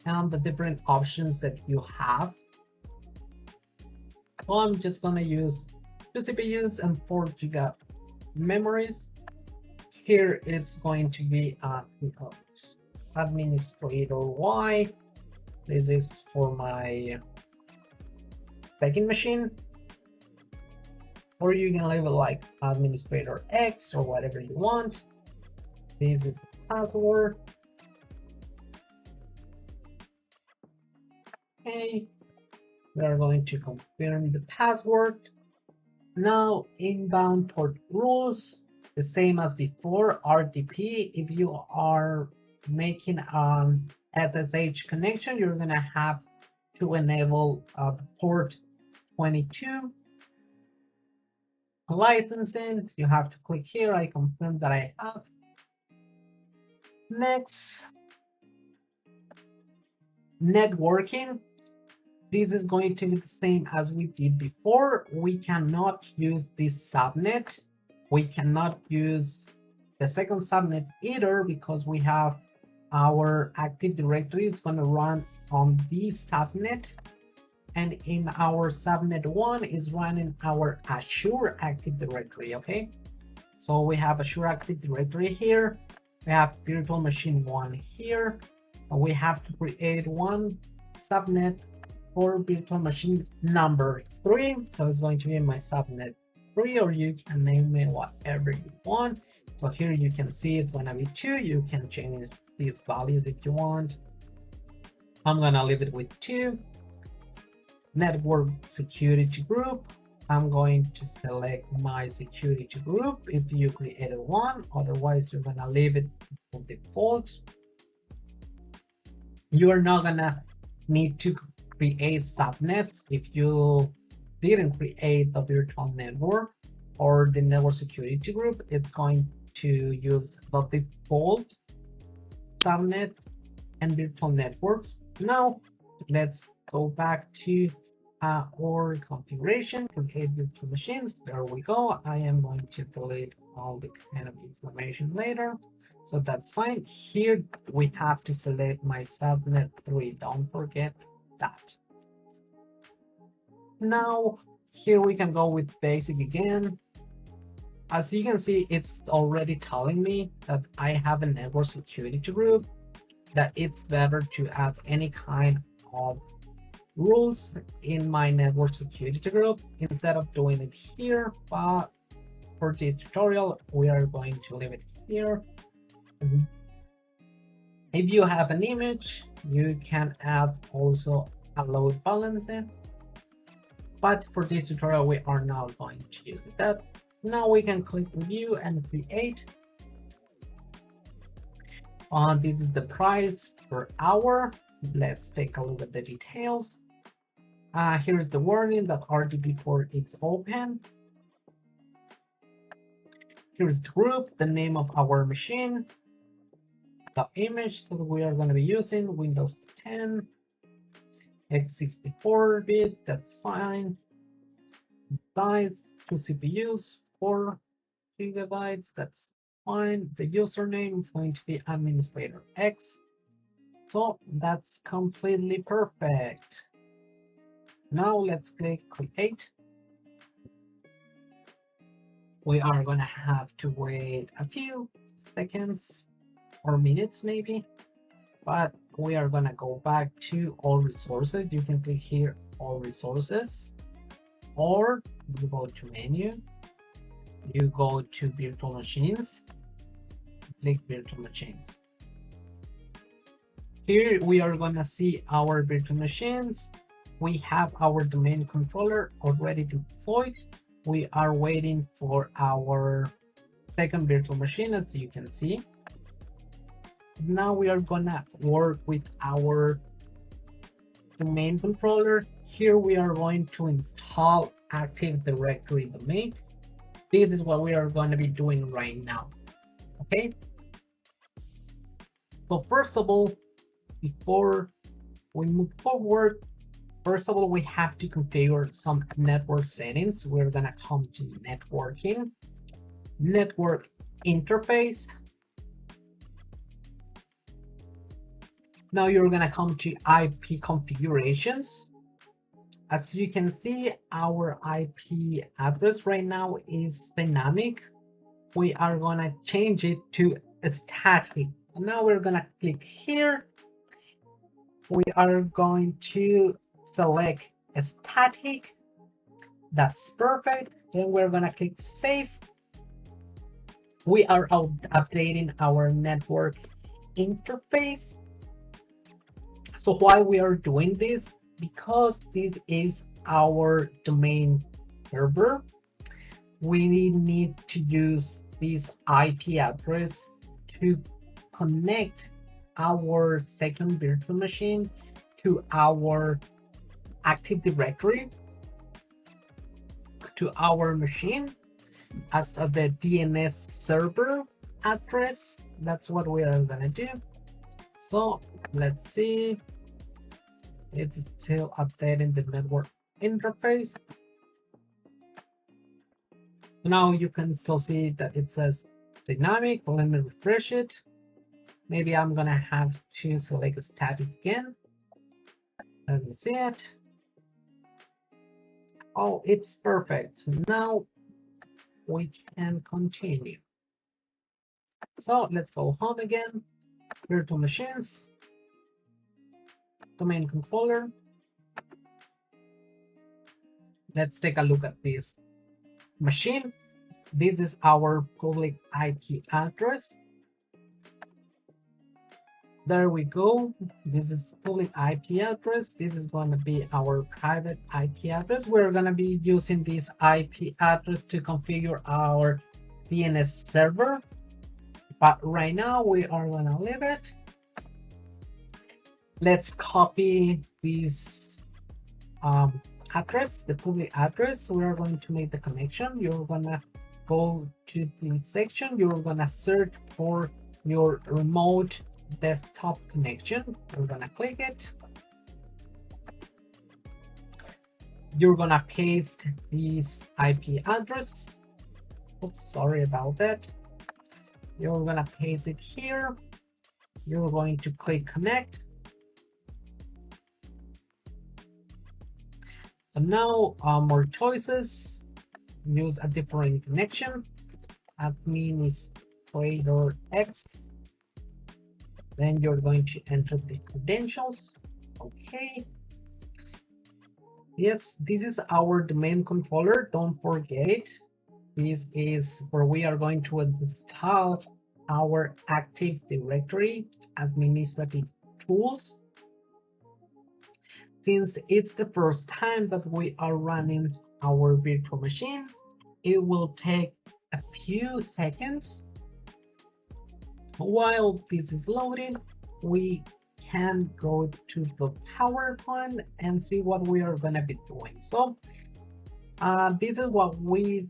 Speaker 1: and the different options that you have. So I'm just gonna use 2 CPUs and 4 GB memories. Here it's going to be administrator Y. This is for my second machine, or you can leave it like administrator X or whatever you want. This is the password. Okay, we are going to confirm the password. Now inbound port rules, the same as before, RDP. If you are making an SSH connection, you're gonna have to enable port 22. Licensing, you have to click here. I confirm that I have. Next, networking. This is going to be the same as we did before. We cannot use this subnet. We cannot use the second subnet either because we have our Active Directory is going to run on this subnet, and in our subnet 1 is running our Azure Active Directory. Okay, so we have Azure Active Directory here. We have virtual machine 1 here, and we have to create one subnet for virtual machine number 3. So it's going to be my subnet 3, or you can name it whatever you want. So here you can see it's gonna be 2. You can change these values if you want. I'm gonna leave it with 2. Network security group, I'm going to select my security group if you created one. Otherwise you're gonna leave it to default. You are not gonna need to create subnets. If you didn't create the virtual network or the network security group, it's going to use the default subnets and virtual networks. Now let's go back to our configuration, create virtual machines. There we go. I am going to delete all the kind of information later, so that's fine. Here we have to select my subnet 3. Don't forget that. Now here we can go with basic again. As you can see, it's already telling me that I have a network security group, that it's better to add any kind of rules in my network security group instead of doing it here. But for this tutorial, we are going to leave it here. If you have an image, you can add also a load balancer. But for this tutorial, we are not going to use that. Now we can click review and create. This is the price per hour. Let's take a look at the details. Here's the warning that RDP port is open. Here's the group, the name of our machine, the image that we are going to be using, Windows 10, x64 bits, that's fine. Size, 2 CPUs, 4 gigabytes, that's fine. The username is going to be administrator X. So that's completely perfect. Now let's click create. We are gonna have to wait a few seconds or minutes maybe, but we are gonna go back to all resources. You can click here all resources, or you go to menu, you go to virtual machines, click virtual machines. Here we are gonna see our virtual machines. We have our domain controller already deployed. We are waiting for our second virtual machine, as you can see. Now we are gonna work with our domain controller. Here we are going to install Active Directory domain. This is what we are going to be doing right now. Okay. So first of all, before we move forward, first of all, we have to configure some network settings. We're gonna come to networking, network interface. Now you're gonna come to IP configurations. As you can see, our IP address right now is dynamic. We are gonna change it to static. And now we're gonna click here. We are going to select static. That's perfect. Then we're gonna click save. We are updating our network interface. So why we are doing this? Because this is our domain server. We need to use this IP address to connect our second virtual machine to our Active Directory, to our machine as the DNS server address. That's what we are gonna do. So let's see, it's still updating the network interface. Now you can still see that it says dynamic. Let me refresh it. Maybe I'm gonna have to select static again. Let me see it. Oh, it's perfect. Now we can continue. So let's go home again. Virtual machines, domain controller. Let's take a look at this machine. This is our public IP address. There we go. This is public IP address. This is going to be our private IP address. We're going to be using this IP address to configure our DNS server. But right now we are going to leave it. Let's copy this address, the public address. We are going to make the connection. You're gonna go to the section. You're gonna search for your remote desktop connection. You're gonna click it. You're gonna paste this IP address. Oops, sorry about that. You're gonna paste it here. You're going to click connect. So now more choices. Use a different connection. Administrator X. Then you're going to enter the credentials. Okay. Yes, this is our domain controller. Don't forget, this is where we are going to install our Active Directory administrative tools. Since it's the first time that we are running our virtual machine, it will take a few seconds. While this is loading, we can go to the PowerPoint and see what we are going to be doing. So this is what we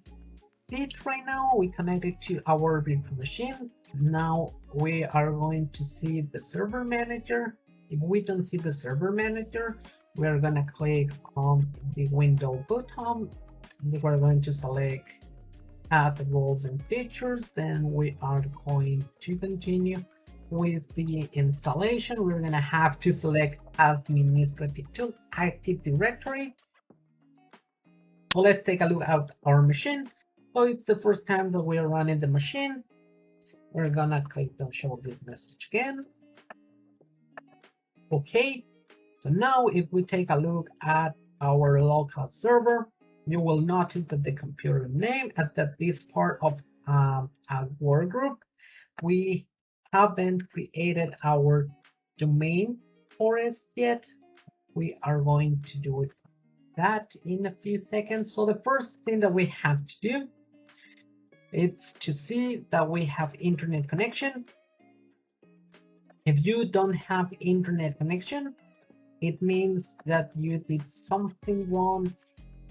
Speaker 1: did right now. We connected to our virtual machine. Now we are going to see the server manager. If we don't see the server manager, we are going to click on the window button. We're going to select add roles and features. Then we are going to continue with the installation. We're going to have to select administrative tool Active Directory. So let's take a look at our machine. So it's the first time that we are running the machine. We're gonna click don't show this message again. Okay, so now if we take a look at our local server, you will notice that the computer name at this part of a work group, we haven't created our domain for it yet. We are going to do that in a few seconds. So the first thing that we have to do is to see that we have internet connection. If you don't have internet connection, it means that you did something wrong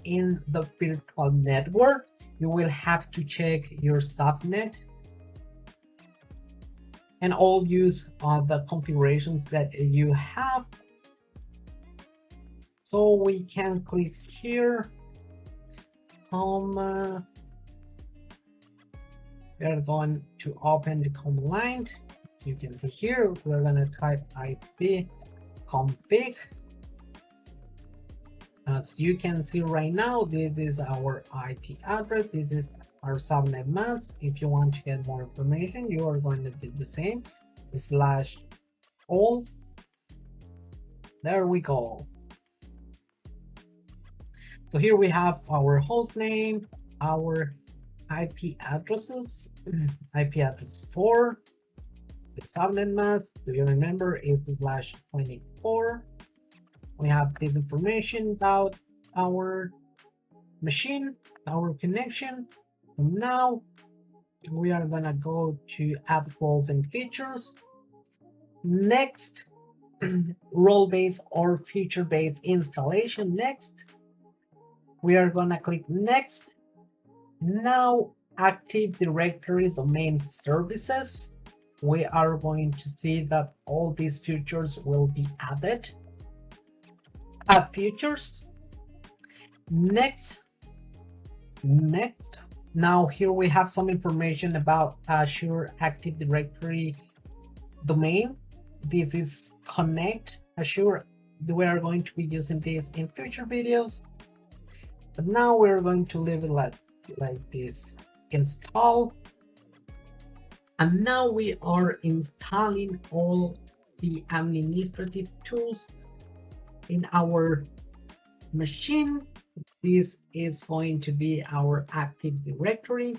Speaker 1: in the virtual network. You will have to check your subnet and all use the configurations that you have. So we can click here. We are going to open the command line. So you can see here, we're going to type IP config. As you can see right now, this is our IP address. This is our subnet mask. If you want to get more information, you are going to do the same. /all. There we go. So here we have our host name, our IP addresses, IP address 4, the subnet mask, do you remember, it's /24. We have this information about our machine, our connection. So now we are gonna go to add roles and features. Next, role-based or feature-based installation. Next, we are gonna click next. Now Active Directory domain services. We are going to see that all these features will be added. Add features. Next. Now here we have some information about Azure Active Directory domain. This is connect Azure. We are going to be using this in future videos. But now we're going to leave it like this. Install. And now we are installing all the administrative tools in our machine. This is going to be our Active Directory.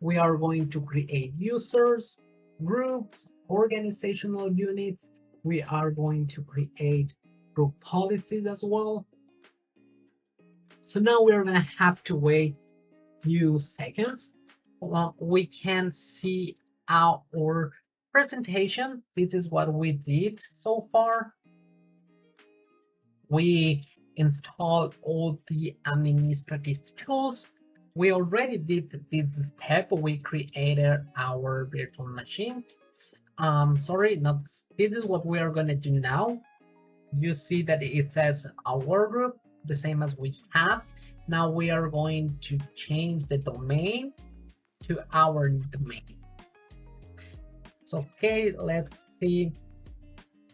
Speaker 1: We are going to create users, groups, organizational units. We are going to create group policies as well. So now we're going to have to wait a few seconds. We can see our presentation. This is what we did so far. We install all the administrative tools. We already did this step. We created our virtual machine. Sorry, not this is what we are going to do now. You see that it says our group, the same as we have. Now we are going to change the domain to our domain. So, okay, let's see.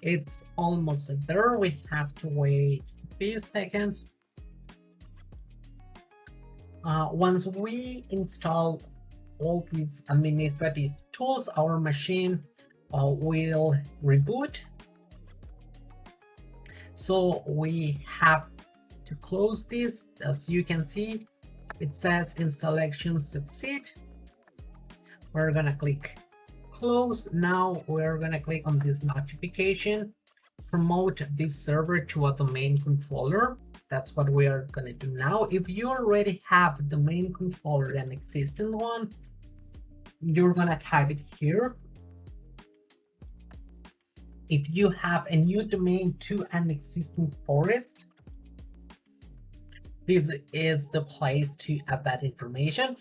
Speaker 1: It's almost there. We have to wait a few seconds. Once we install all these administrative tools, our machine will reboot. So we have to close this. As you can see, it says installation succeed. We're gonna click close. Now we're gonna click on this notification, promote this server to a domain controller. That's what we are gonna do now. If you already have a domain controller, an existing one, you're gonna type it here. If you have a new domain to an existing forest, this is the place to add that information.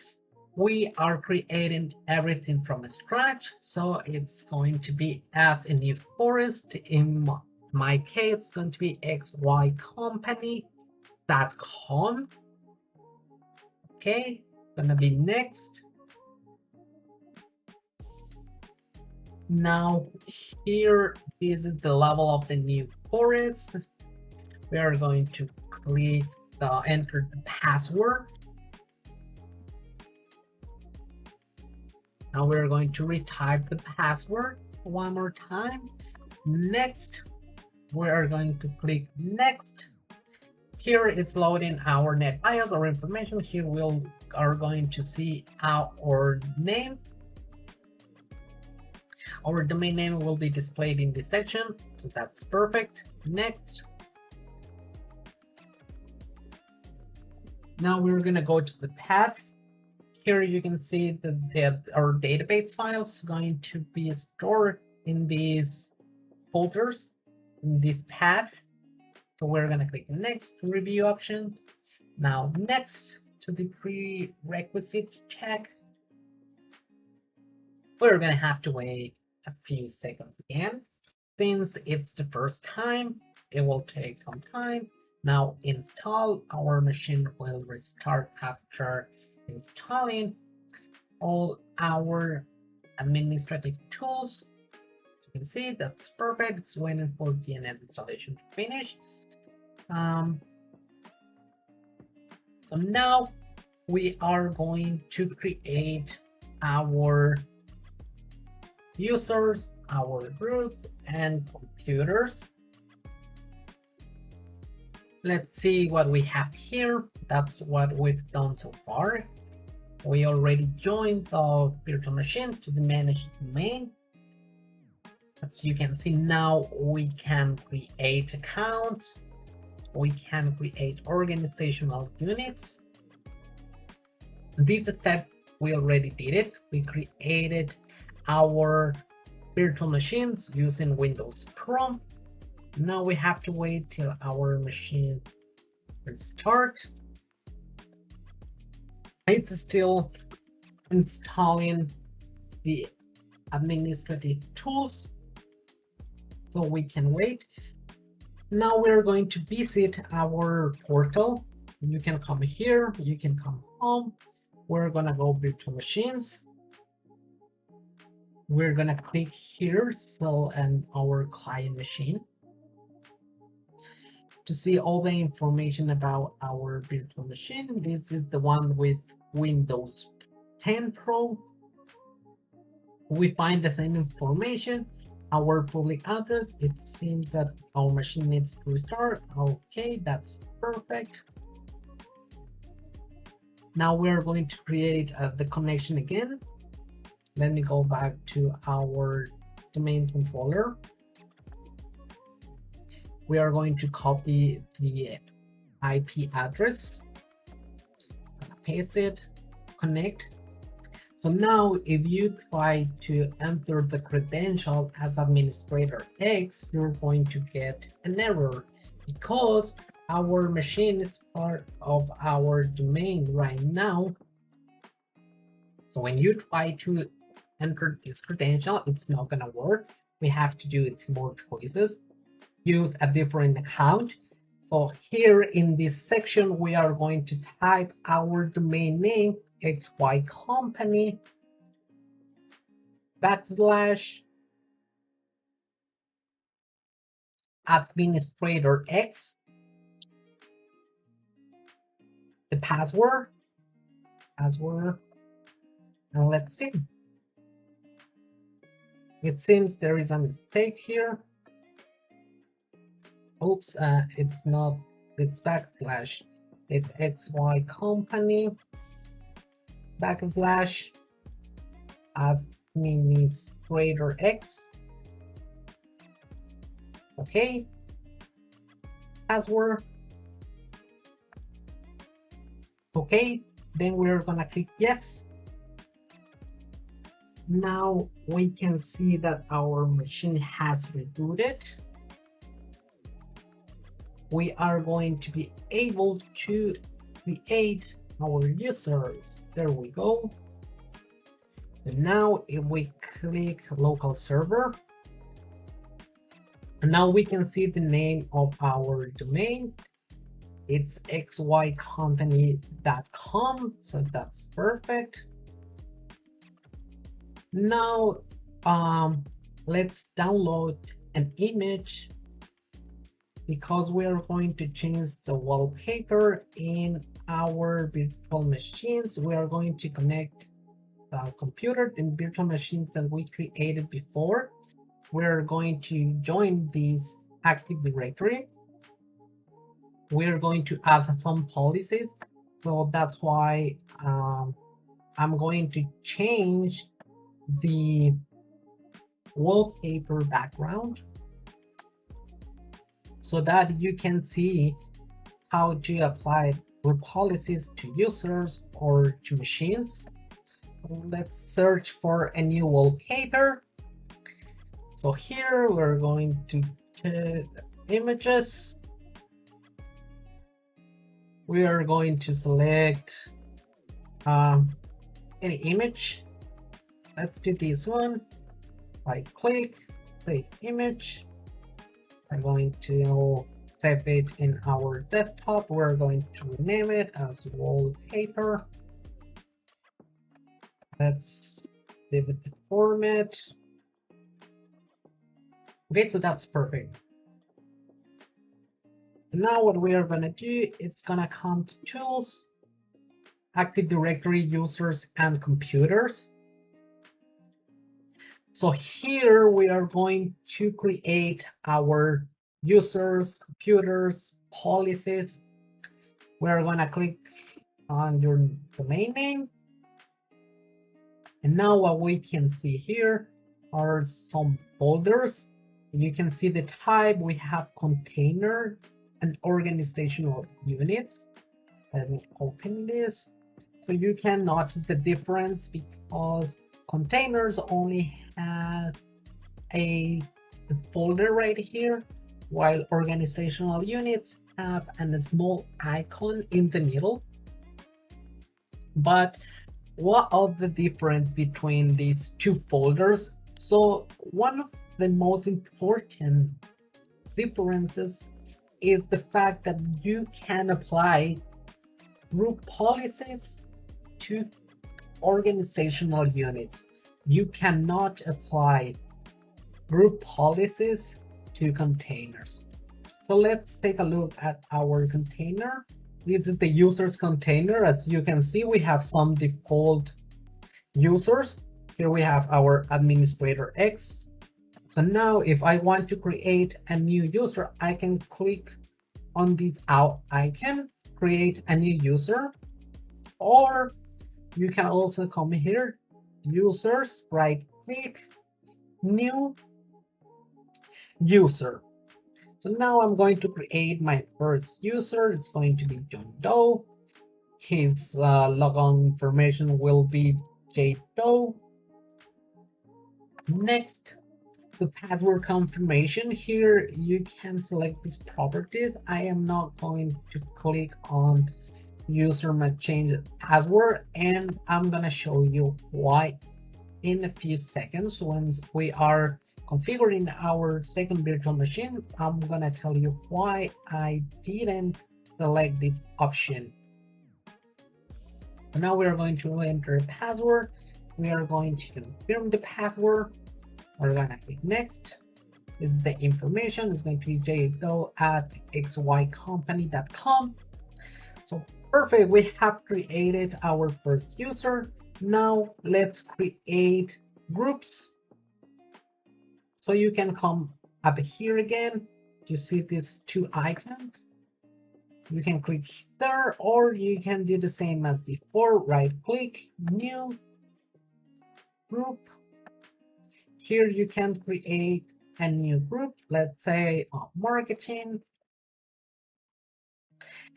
Speaker 1: We are creating everything from scratch, so it's going to be add a new forest. In my case, it's going to be xycompany.com. Okay, gonna be next. Now here, this is the level of the new forest. We are going to click enter the password. Now we're going to retype the password one more time. Next, we are going to click next. Here it's loading our NetBIOS or information. Here we are going to see our name. Our domain name will be displayed in this section, so that's perfect. Next. Now we're gonna go to the path. Here you can see that our database files going to be stored in these folders, in this path. So we're gonna click next review option. Now next to the prerequisites check. We're gonna have to wait a few seconds again. Since it's the first time, it will take some time. Now install. Our machine will restart after installing all our administrative tools. You can see that's perfect. It's waiting for DNS installation to finish. So now we are going to create our users, our groups, and computers. Let's see what we have here. That's what we've done so far. We already joined the virtual machine to the managed domain. As you can see now, we can create accounts. We can create organizational units. This step, we already did it. We created our virtual machines using Windows Pro. Now we have to wait till our machine restart. It's still installing the administrative tools, so we can wait. Now we're going to visit our portal. You can come here, you can come home. We're gonna go virtual machines. We're gonna click here, so and our client machine, to see all the information about our virtual machine. This is the one with Windows 10 Pro. We find the same information. Our public address, it seems that our machine needs to restart. Okay, that's perfect. Now we're going to create the connection again. Let me go back to our domain controller. We are going to copy the IP address, paste it, connect. So now if you try to enter the credential as administrator X, you're going to get an error because our machine is part of our domain right now. So when you try to enter this credential, it's not gonna work. We have to do it more choices. Use a different account. So here in this section, we are going to type our domain name, XY company, / administrator X, the password, and let's see. It seems there is a mistake here. Oops, it's not, it's / it's XY company / administrator X. Okay, password. Okay, then we're gonna click yes. Now we can see that our machine has rebooted. We are going to be able to create our users. There we go. And now if we click local server, and now we can see the name of our domain. It's xycompany.com, so that's perfect. Now let's download an image, because we are going to change the wallpaper in our virtual machines. We are going to connect the computer and virtual machines that we created before. We're going to join this Active Directory. We're going to add some policies, so that's why I'm going to change the wallpaper background so that you can see how to apply group policies to users or to machines. Let's search for a new wallpaper. So here we're going to images. We are going to select any image. Let's do this one. Right click, save image. I'm going to save it in our desktop. We're going to rename it as wallpaper. Let's give it the format. Okay, so that's perfect. Now what we are gonna do, it's gonna come to tools, Active Directory, users and computers. So here we are going to create our users, computers, policies. We're gonna click on your domain name. And now what we can see here are some folders. You can see the type. We have container and organizational units. Let me open this. So you can notice the difference, because containers only have a folder right here, while organizational units have a small icon in the middle. But what are the difference between these two folders? So one of the most important differences is the fact that you can apply group policies to organizational units. You cannot apply group policies to containers. So let's take a look at our container. This is the users container. As you can see, we have some default users. Here we have our administrator X. So now if I want to create a new user, I can click on this icon, create a new user, or you can also come here, users, right click, new user. So now I'm going to create my first user. It's going to be John Doe. His logon information will be J Doe. Next. the password confirmation. Here you can select these properties. I am not going to click on user must change password, and I'm gonna show you why in a few seconds. Once we are configuring our second virtual machine, I'm gonna tell you why I didn't select this option. So now we are going to enter a password. We are going to confirm the password. We're gonna click next. This is the information. It's going to be jdo@xycompany.com. So perfect, we have created our first user. Now let's create groups. So you can come up here again. You see these two icons. You can click there, or you can do the same as before. Right click, new group. Here you can create a new group. Let's say marketing.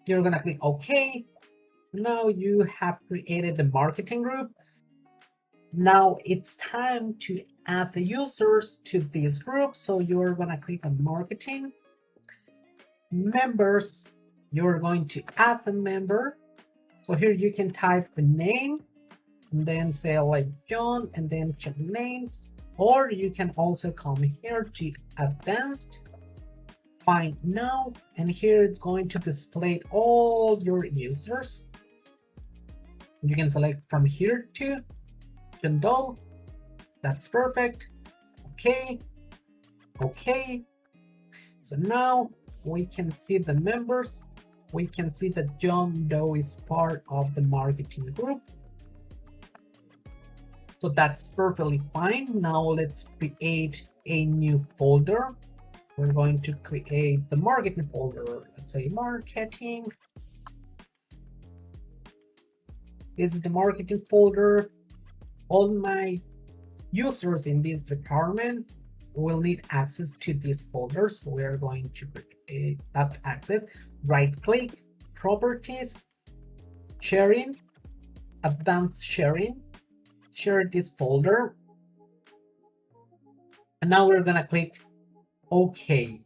Speaker 1: You're gonna click OK. Now you have created the marketing group. Now it's time to add the users to this group. So you're gonna click on marketing, members. You're going to add the member. So here you can type the name and then say like John and then check names, or you can also come here to advanced, find now, and here it's going to display all your users. You can select from here to John Doe. That's perfect. Okay. Okay. So now we can see the members. We can see that John Doe is part of the marketing group. So that's perfectly fine. Now let's create a new folder. We're going to create the marketing folder. Let's say marketing. This is the marketing folder. All my users in this department will need access to this folder. So we are going to create that access. Right click, properties, sharing, advanced sharing, share this folder. And now we're gonna click OK.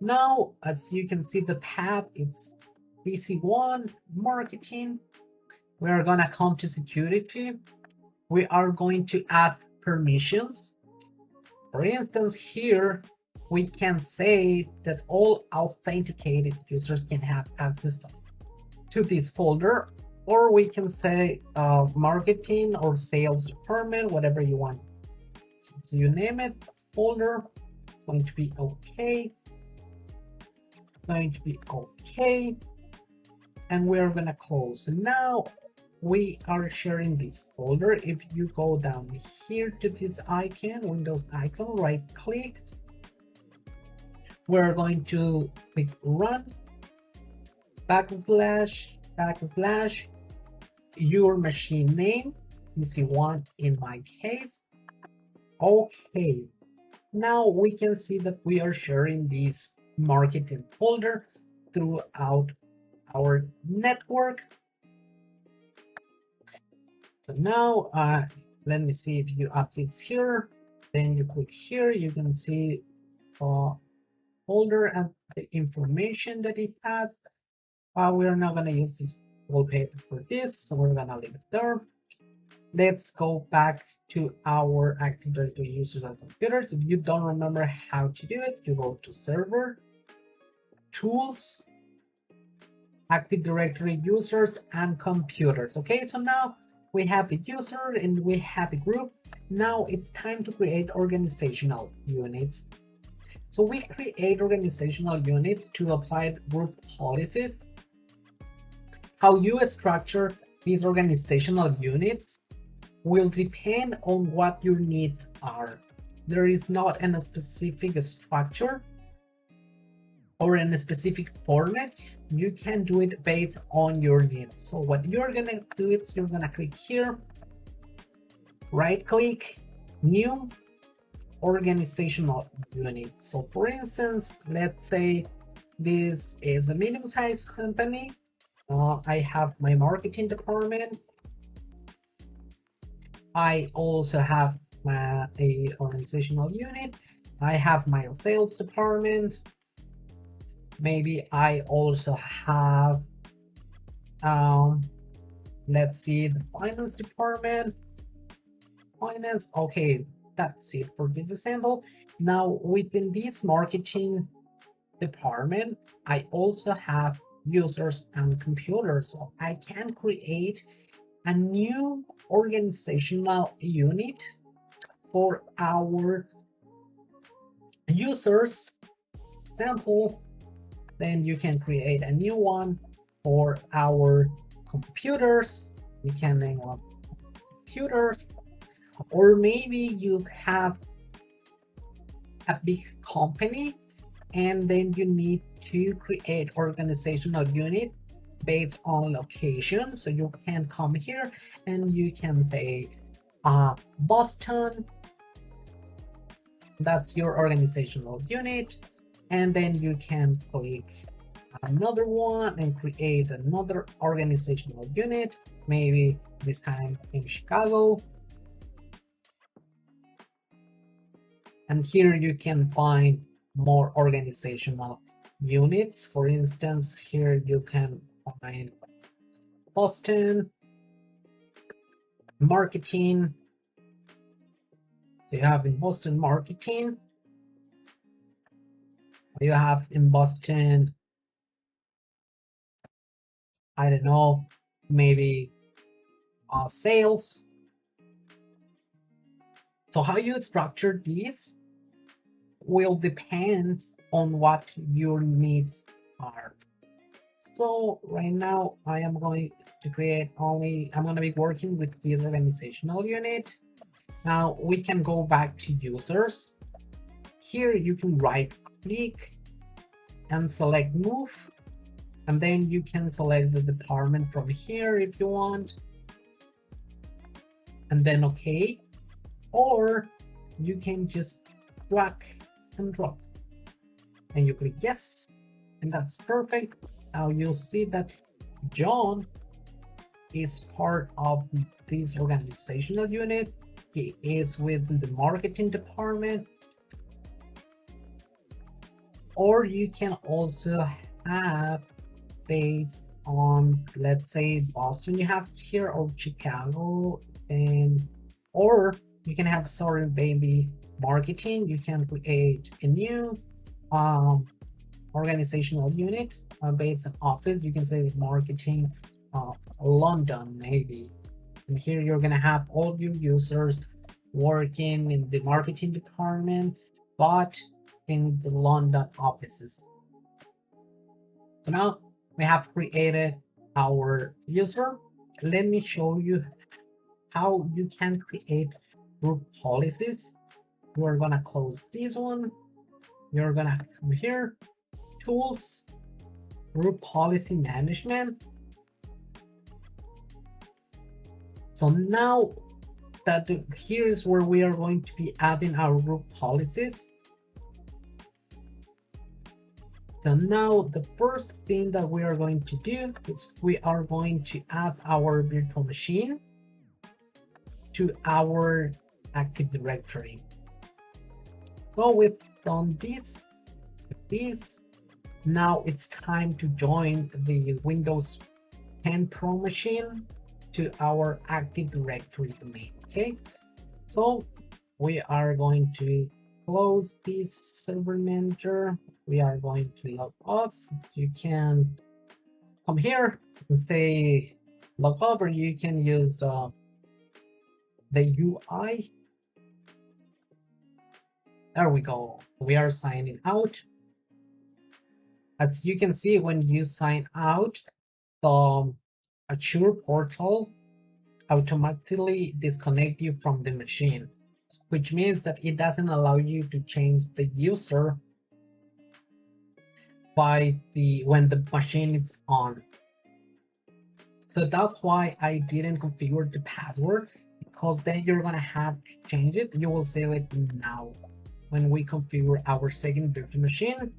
Speaker 1: Now, as you can see, the tab is PC1 marketing. We are gonna come to security. We are going to add permissions. For instance, here we can say that all authenticated users can have access to this folder, or we can say marketing or sales department, whatever you want. So you name it, folder, going to be OK, going to be OK, and we're gonna close. Now we are sharing this folder. If you go down here to this icon, Windows icon, right click, we're going to click run, backslash, your machine name, PC1 in my case. Okay, now we can see that we are sharing this marketing folder throughout our network. So now let me see if you update here, then you click here, you can see folder and the information that it has. We're not going to use this wallpaper for this, so we're going to leave it there. Let's go back to our Active Directory users and computers. If you don't remember how to do it, you go to server, tools, Active Directory users and computers. Okay, so now we have the user and we have a group. Now it's time to create organizational units. So we create organizational units to apply group policies. How you structure these organizational units will depend on what your needs are. There is not a specific structure or in a specific format. You can do it based on your needs. So what you're gonna do is you're gonna click here, right click, new organizational unit. So for instance, let's say this is a medium-sized company. I have my marketing department. I also have a organizational unit. I have my sales department. Maybe I also have let's see, the finance department. Finance, okay, that's it for this example. Now within this marketing department, I also have users and computers, so I can create a new organizational unit for our users sample. Then you can create a new one for our computers. We can name it computers, or maybe you have a big company and then you need to create organizational unit based on location. So you can come here and you can say Boston, that's your organizational unit, and then you can click another one and create another organizational unit, maybe this time in Chicago. And here you can find more organizational units. For instance, here you can find Boston marketing. So you have in Boston marketing. You have in Boston, I don't know, maybe sales. So how you structure this will depend on what your needs are. So right now I am going to create only, I'm going to be working with this organizational unit. Now we can go back to users. Here you can right click and select move, and then you can select the department from here if you want, and then OK, or you can just drag and drop and you click yes, and that's perfect. Now you'll see that John is part of this organizational unit. He is within the marketing department. Or you can also have based on, let's say Boston you have here, or Chicago, and or you can have, sorry, maybe marketing. You can create a new organizational unit based on office. You can say marketing London maybe, and here you're gonna have all your users working in the marketing department, but in the London offices. So now we have created our user. Let me show you how you can create group policies. We're gonna close this one. We're gonna come here, tools, group policy management. So now that here is where we are going to be adding our group policies. So now the first thing that we are going to do is we are going to add our virtual machine to our Active Directory. So we've done this. Now it's time to join the Windows 10 Pro machine to our Active Directory domain. Okay, so we are going to close this server manager. We are going to log off. You can come here and say log off, or you can use the UI. There we go. We are signing out. As you can see, when you sign out, the Azure portal automatically disconnect you from the machine, which means that it doesn't allow you to change the user when the machine is on. So that's why I didn't configure the password, because then you're gonna have to change it. You will see it now. When we configure our second virtual machine,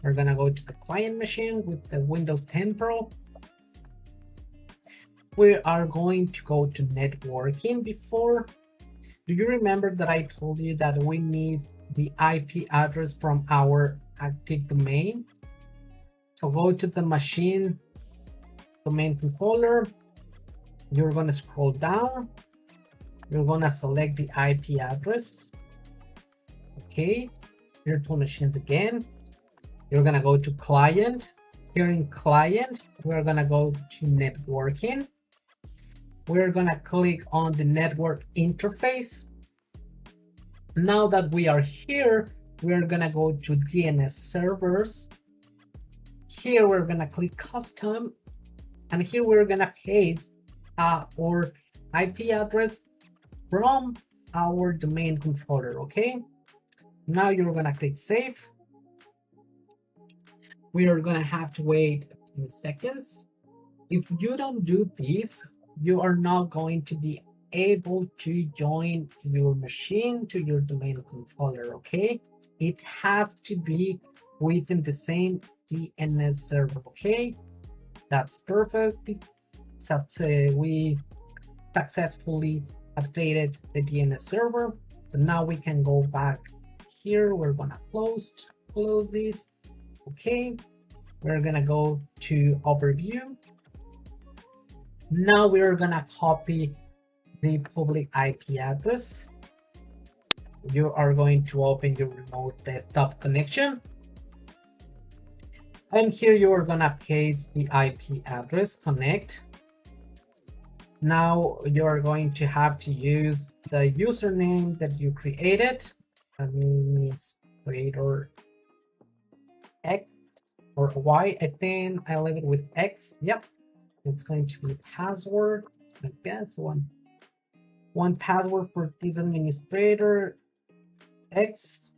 Speaker 1: we're gonna go to the client machine with the Windows 10 Pro. We are going to go to networking before, Do you remember that I told you that we need the IP address from our active domain? So go to the machine domain controller. You're going to scroll down. You're going to select the IP address. Okay. Virtual machines again. You're going to go to client. Here in client, we're going to go to networking. We're going to click on the network interface. Now that we are here, we're going to go to DNS servers. Here we're going to click custom, and here we're going to paste our IP address from our domain controller. Okay, now you're going to click save. We are going to have to wait a few seconds. If you don't do this, you are not going to be able to join your machine to your domain controller. Okay, it has to be within the same DNS server. Okay, that's perfect. We successfully updated the DNS server. So now we can go back here. We're gonna close this. Okay, we're gonna go to overview. Now we're gonna copy the public IP address. You are going to open your remote desktop connection, and here you are gonna paste the IP address, connect. Now you're going to have to use the username that you created, administrator X or Y. I think I leave it with X. Yep, it's going to be password. I guess one password for this administrator X.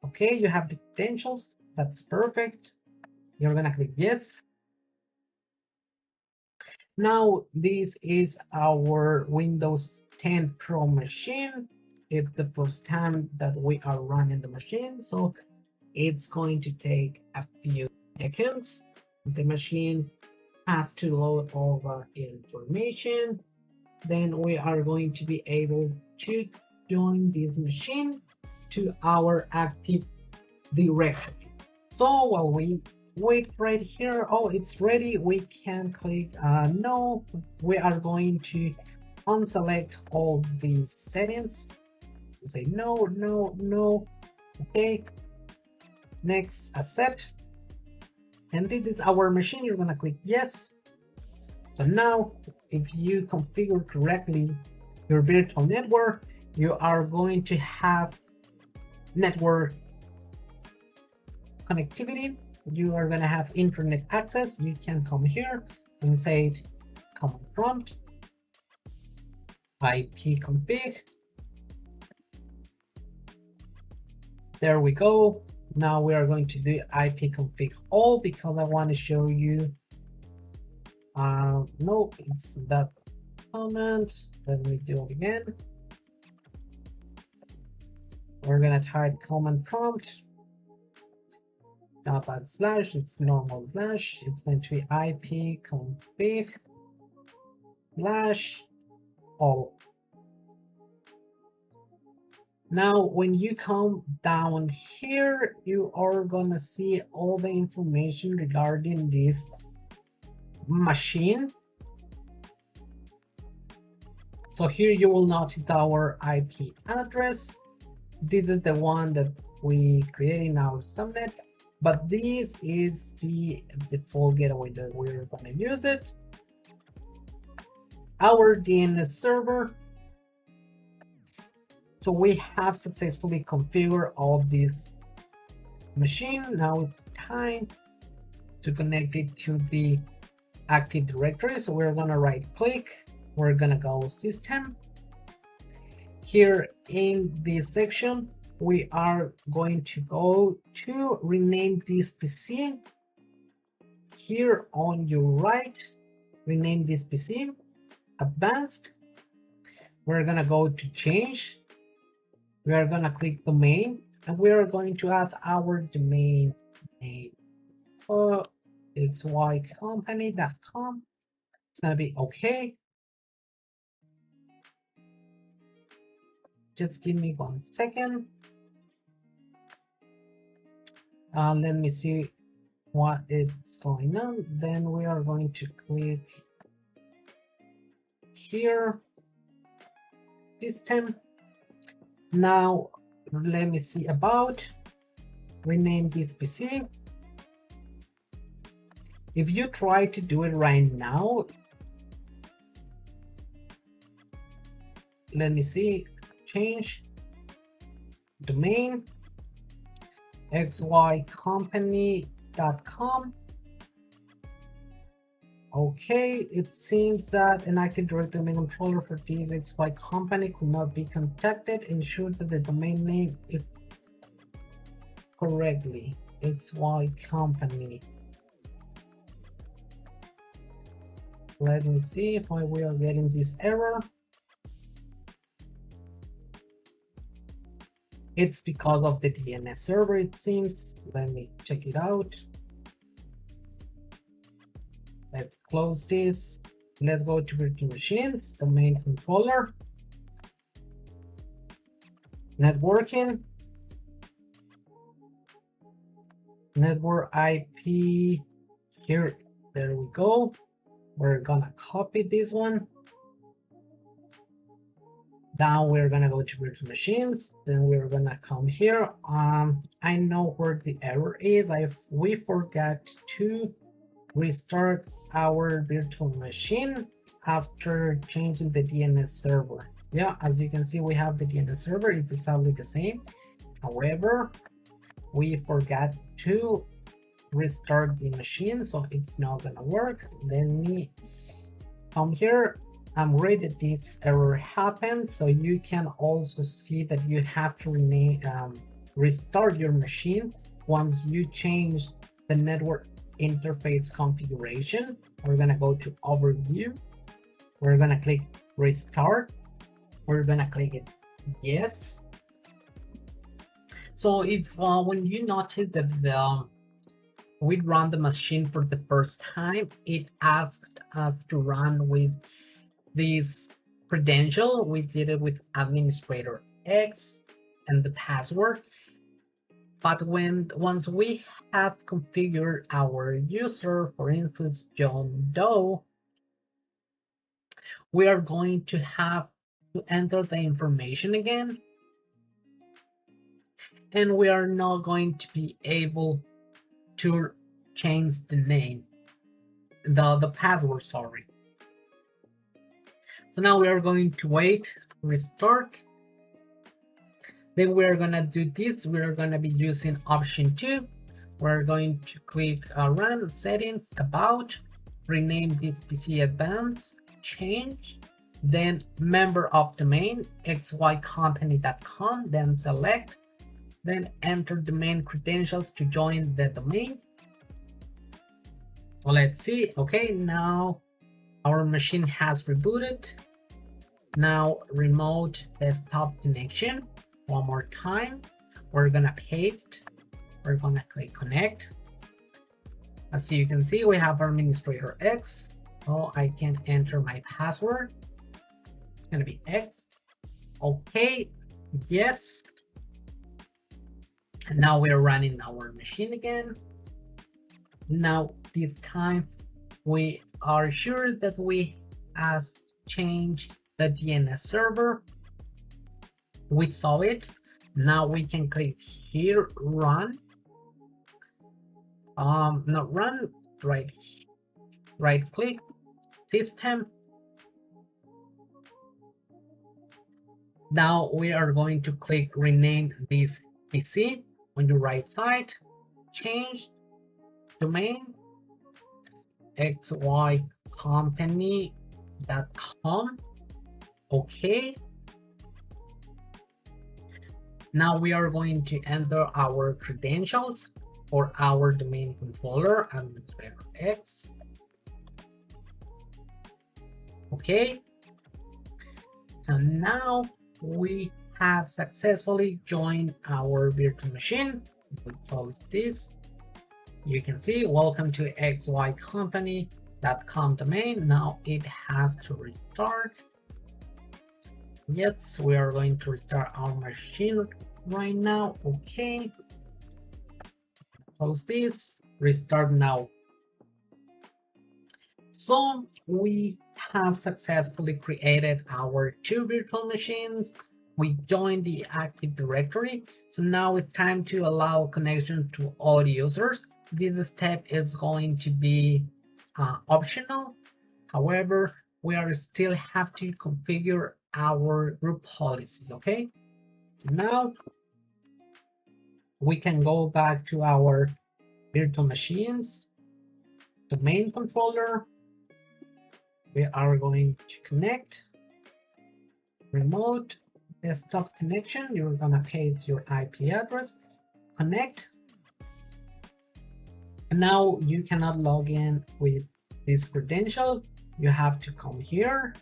Speaker 1: Okay, you have the credentials. That's perfect. You're gonna click yes. Now this is our Windows 10 Pro machine. It's the first time that we are running the machine, so it's going to take a few seconds. The machine has to load all the information. Then we are going to be able to join this machine to our Active Directory. So while we wait right here, oh, it's ready, we can click no. We are going to unselect all these settings. Say no, no, no. Okay, next, accept. And this is our machine. You're gonna click yes. So now if you configure correctly your virtual network, you are going to have network connectivity. You are going to have internet access. You can come here and say command prompt ipconfig. There we go. Now we are going to do ipconfig all because I want to show you. No, it's that command. Let me do it again. We're going to type command prompt. // it's normal / it's going to be ipconfig /all. Now when you come down here, you are gonna see all the information regarding this machine. So here you will notice our IP address. This is the one that we created in our subnet, but this is the default gateway that we're going to use it. Our DNS server. So we have successfully configured all this machine. Now it's time to connect it to the Active Directory. So we're going to right click. We're going to go system. Here in this section, we are going to go to rename this PC. Here on your right, rename this PC, advanced. We're gonna go to change. We are gonna click domain, and we are going to add our domain name. It's ycompany.com. It's gonna be okay. Just give me 1 second. Let me see what is going on. Then we are going to click here, system. Now let me see about, rename this PC. If you try to do it right now, let me see, change domain xycompany.com. Okay, it seems that an Active Directory domain controller for this XY company could not be contacted. Ensure that the domain name is correctly XY company. Let me see if we are getting this error. It's because of the DNS server, it seems. Let me check it out. Let's close this. Let's go to virtual machines, domain controller, networking, network IP. Here, there we go. We're gonna copy this one. Now we're gonna go to virtual machines. Then we're gonna come here. I know where the error is. We forgot to restart our virtual machine after changing the DNS server. Yeah, as you can see, we have the DNS server. It's exactly the same. However, we forgot to restart the machine, so it's not gonna work. Let me come here. I'm worried that this error happened, so you can also see that you have to restart your machine once you change the network interface configuration. We're gonna go to overview. We're gonna click restart. We're gonna click it yes. So if when you notice that we run the machine for the first time, it asked us to run with this credential. We did it with administrator X and the password. But once we have configured our user, for instance, John Doe, we are going to have to enter the information again. And we are not going to be able to change the name, the password, sorry. So now we are going to wait, restart. Then we're gonna do this. We're gonna be using option 2. We're going to click run settings, about, rename this PC advanced, change, then member of domain xycompany.com, then select, then enter domain credentials to join the domain. Well, let's see. Okay, now our machine has rebooted. Now remote desktop connection. One more time. We're gonna paste. We're gonna click connect. As you can see, we have our administrator X. So I can enter my password. It's gonna be X. Okay, yes. And now we're running our machine again. Now this time we are sure that we have changed the DNS server. We saw it. Now we can click here, run. Not run, right click, system. Now we are going to click rename this PC on the right side, change domain xycompany.com. Okay. Now we are going to enter our credentials for our domain controller, administrator X. Okay. So now we have successfully joined our virtual machine. We close this. You can see welcome to xycompany.com domain. Now it has to restart. Yes, we are going to restart our machine right now. Okay, close this, restart now. So we have successfully created our two virtual machines. We joined the Active Directory. So now it's time to allow connection to all users. This step is going to be optional. However, we are still have to configure our group policies, okay? So now we can go back to our virtual machines, domain controller. We are going to connect, remote desktop connection. You're gonna paste your IP address, connect. And now you cannot log in with this credential. You have to come here.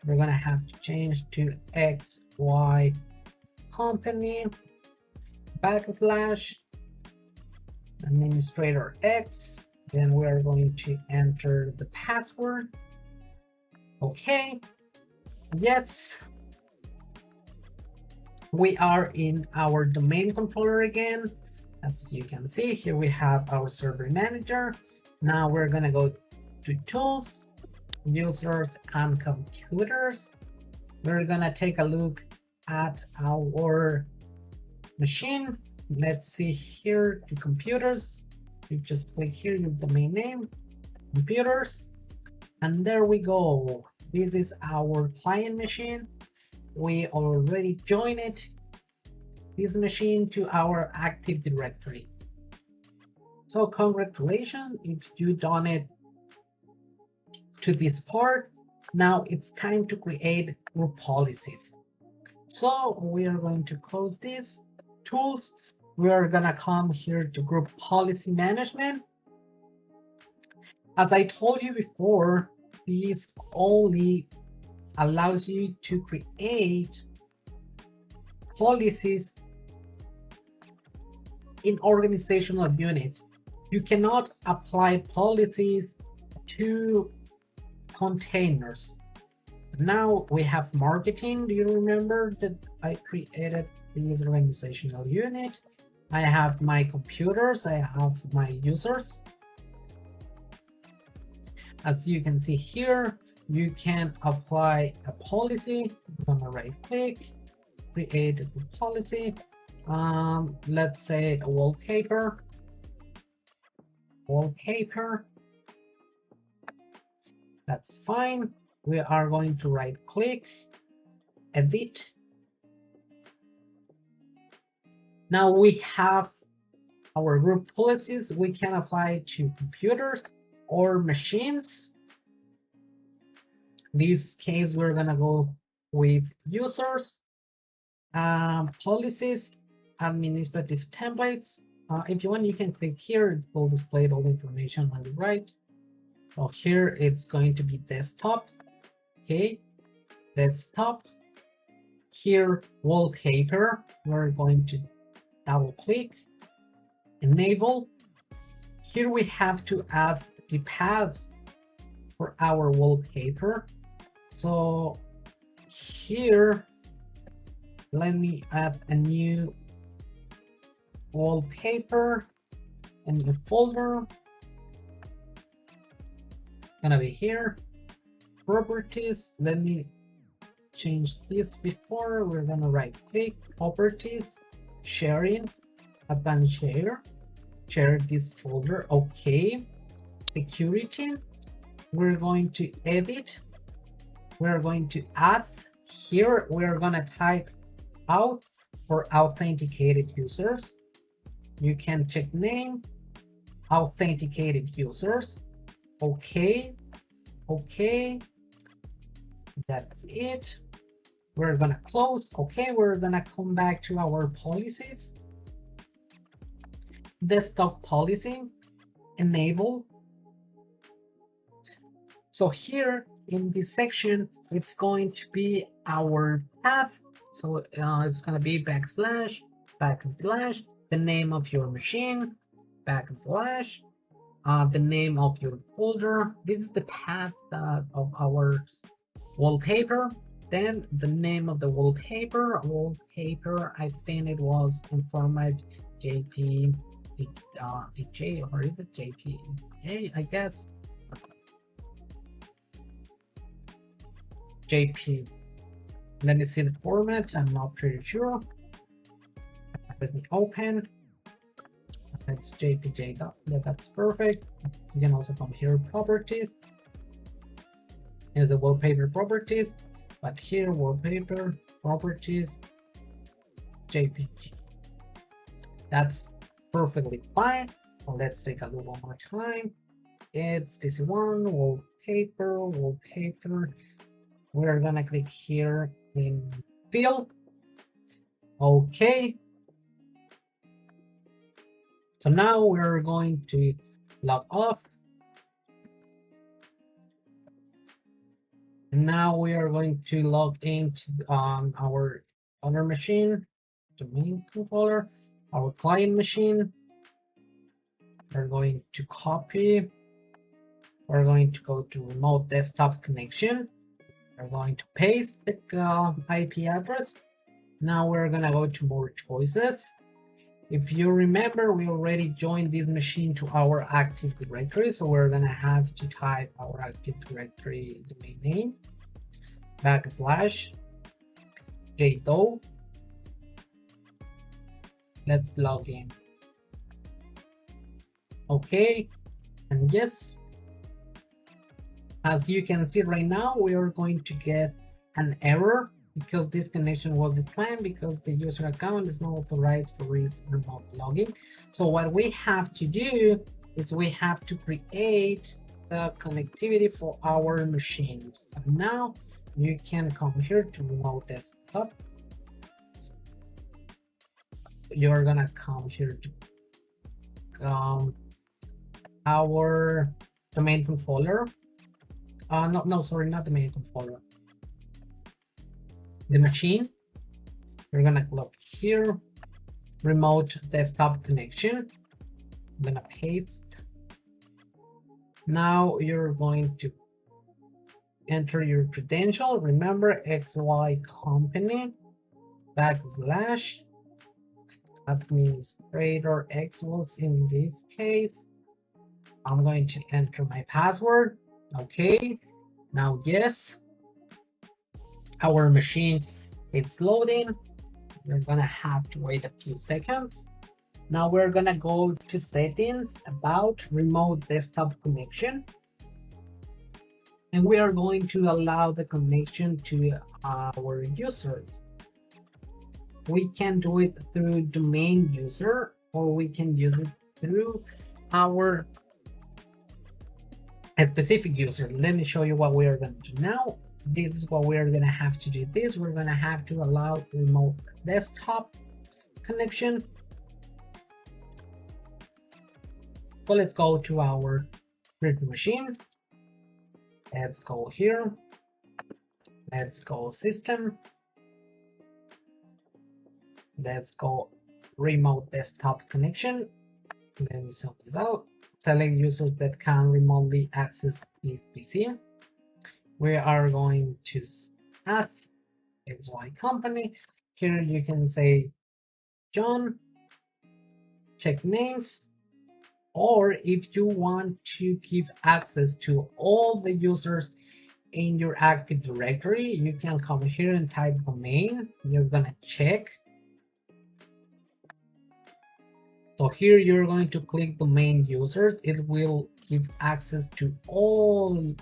Speaker 1: We're gonna have to change to XY company / administrator X. Then we are going to enter the password. Okay. Yes. We are in our domain controller again. As you can see, here we have our server manager. Now we're gonna go to tools, users and computers. We're gonna take a look at our machine. Let's see here to computers. You just click here your domain name, computers, and there we go. This is our client machine. We already joined it, this machine, to our Active Directory. So congratulations if you done it to this part. Now it's time to create group policies. So we are going to close this tools. We are gonna come here to group policy management. As I told you before, this only allows you to create policies in organizational units. You cannot apply policies to containers. Now we have marketing. Do you remember that I created this organizational unit? I have my computers, I have my users. As you can see here, you can apply a policy. I'm gonna right click, create a policy. Let's say a wallpaper. That's fine. We are going to right click, edit. Now we have our group policies. We can apply to computers or machines. In this case, we're gonna go with users, policies, administrative templates. If you want, you can click here. It will display all the information on the right. So here it's going to be desktop. Okay, desktop. Here, wallpaper. We're going to double click, enable. Here we have to add the path for our wallpaper. So here, let me add a new wallpaper in the folder. Gonna be here, properties. Let me change this before. We're gonna right click, properties, sharing, advanced share this folder. Okay, security. We're going to edit. We're going to add. Here we're gonna type out for authenticated users. You can check name, authenticated users. Okay, that's it. We're gonna close. Okay, we're gonna come back to our policies. Desktop policy, enable. So here in this section, it's going to be our path. So it's gonna be / the name of your machine, / the name of your folder. This is the path of our wallpaper. Then the name of the wallpaper. I think it was in format JP, DJ, or is it JPA? I guess JP. Let me see the format. I'm not pretty sure. Let me open. It's JPJ. That's perfect. You can also come here, properties. Here's the wallpaper properties, but here wallpaper properties JPG. That's perfectly fine. So let's take a look one more time. It's this one, wallpaper. We're gonna click here in field. Okay. So now we're going to log off. And now we are going to log into our other machine, the main controller, our client machine. We're going to copy. We're going to go to remote desktop connection. We're going to paste the IP address. Now we're gonna go to more choices. If you remember, we already joined this machine to our Active Directory, so we're gonna have to type our Active Directory domain name, /jdo. Let's log in. Okay, and yes, as you can see right now, we are going to get an error because this connection was declined because the user account is not authorized for remote logging. So what we have to do is we have to create the connectivity for our machine. So now you can come here to remote desktop. You're gonna come here to our domain controller. Sorry, not the main controller. The machine. We're gonna click here, remote desktop connection. I'm gonna paste. Now you're going to enter your credential. Remember, XY company / administrator X was in this case. I'm going to enter my password. Okay, now yes, our machine is loading. We're gonna have to wait a few seconds. Now we're gonna go to settings about remote desktop connection, and we are going to allow the connection to our users. We can do it through domain user, or we can use it through our a specific user. Let me show you what we are going to do now. This is what we are going to have to do. We're going to have to allow remote desktop connection. So let's go to our virtual machine. Let's go here. Let's go system. Let's go remote desktop connection. Let me sort this out. Select users that can remotely access this PC. We are going to add XY company. Here you can say John, check names, or if you want to give access to all the users in your Active Directory, you can come here and type domain. You're gonna check. So here you're going to click domain users. It will give access to all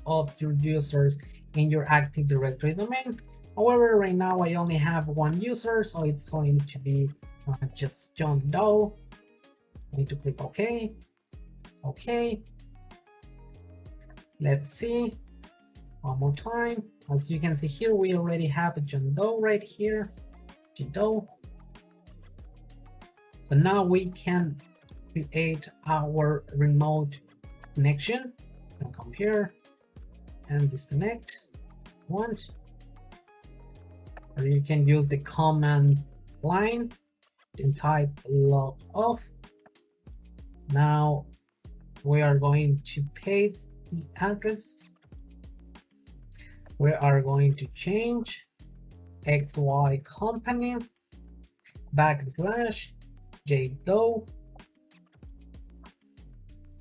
Speaker 1: of your users in your Active Directory domain. However, right now I only have one user, so it's going to be just John Doe. I need to click OK. OK. Let's see one more time. As you can see here, we already have a John Doe right here. John Doe. So now we can create our remote connection. I'll come here and disconnect once. Or you can use the command line and type log off. Now we are going to paste the address. We are going to change XY company backslash JDO.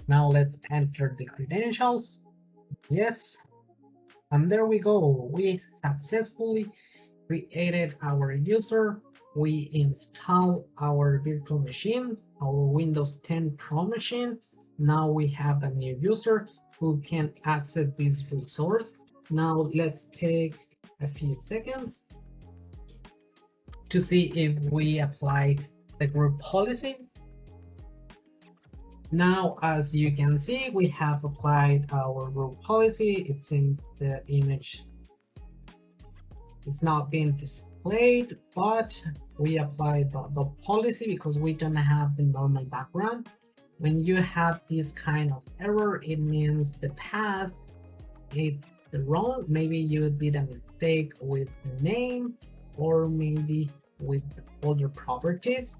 Speaker 1: Now let's enter the credentials. Yes, and there we go. We successfully created our user. We install our virtual machine, our Windows 10 Pro machine. Now we have a new user who can access this resource. Now let's take a few seconds to see if we applied the group policy. Now, as you can see, we have applied our group policy. It's in the image. It's not being displayed, but we applied the policy because we don't have the normal background. When you have this kind of error, it means the path is wrong. Maybe you did a mistake with the name or maybe with other properties.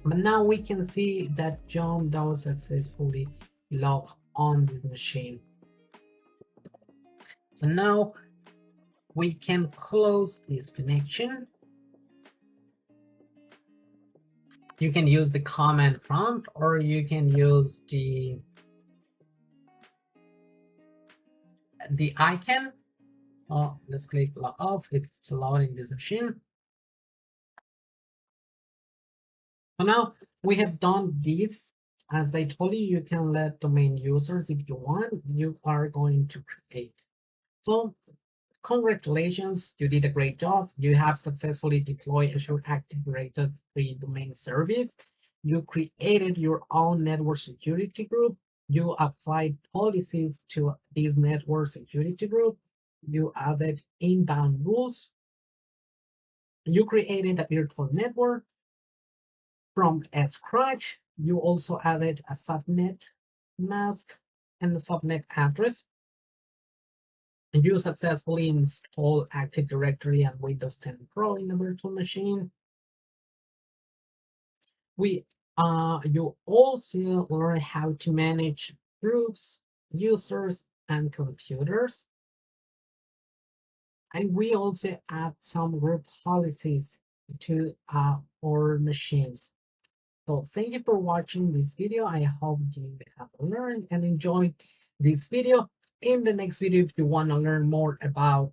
Speaker 1: But now we can see that John does successfully log on this machine. So now we can close this connection. You can use the command prompt or you can use the icon. Oh, let's click log off. It's loading this machine. So now we have done this. As I told you, you can let domain users if you want. You are going to create. So congratulations, you did a great job. You have successfully deployed Azure Active Directory domain service. You created your own network security group. You applied policies to this network security group. You added inbound rules. You created a virtual network from scratch. You also added a subnet mask and the subnet address. You successfully install Active Directory and Windows 10 Pro in a virtual machine. You also learn how to manage groups, users, and computers. And we also add some group policies to our machines. So thank you for watching this video. I hope you have learned and enjoyed this video. In the next video, if you want to learn more about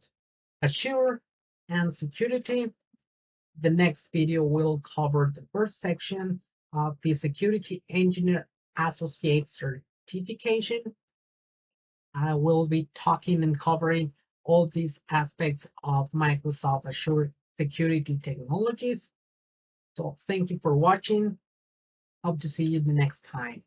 Speaker 1: Azure and security, the next video will cover the first section of the Security Engineer Associate certification. I will be talking and covering all these aspects of Microsoft Azure security technologies. So thank you for watching. Hope to see you the next time.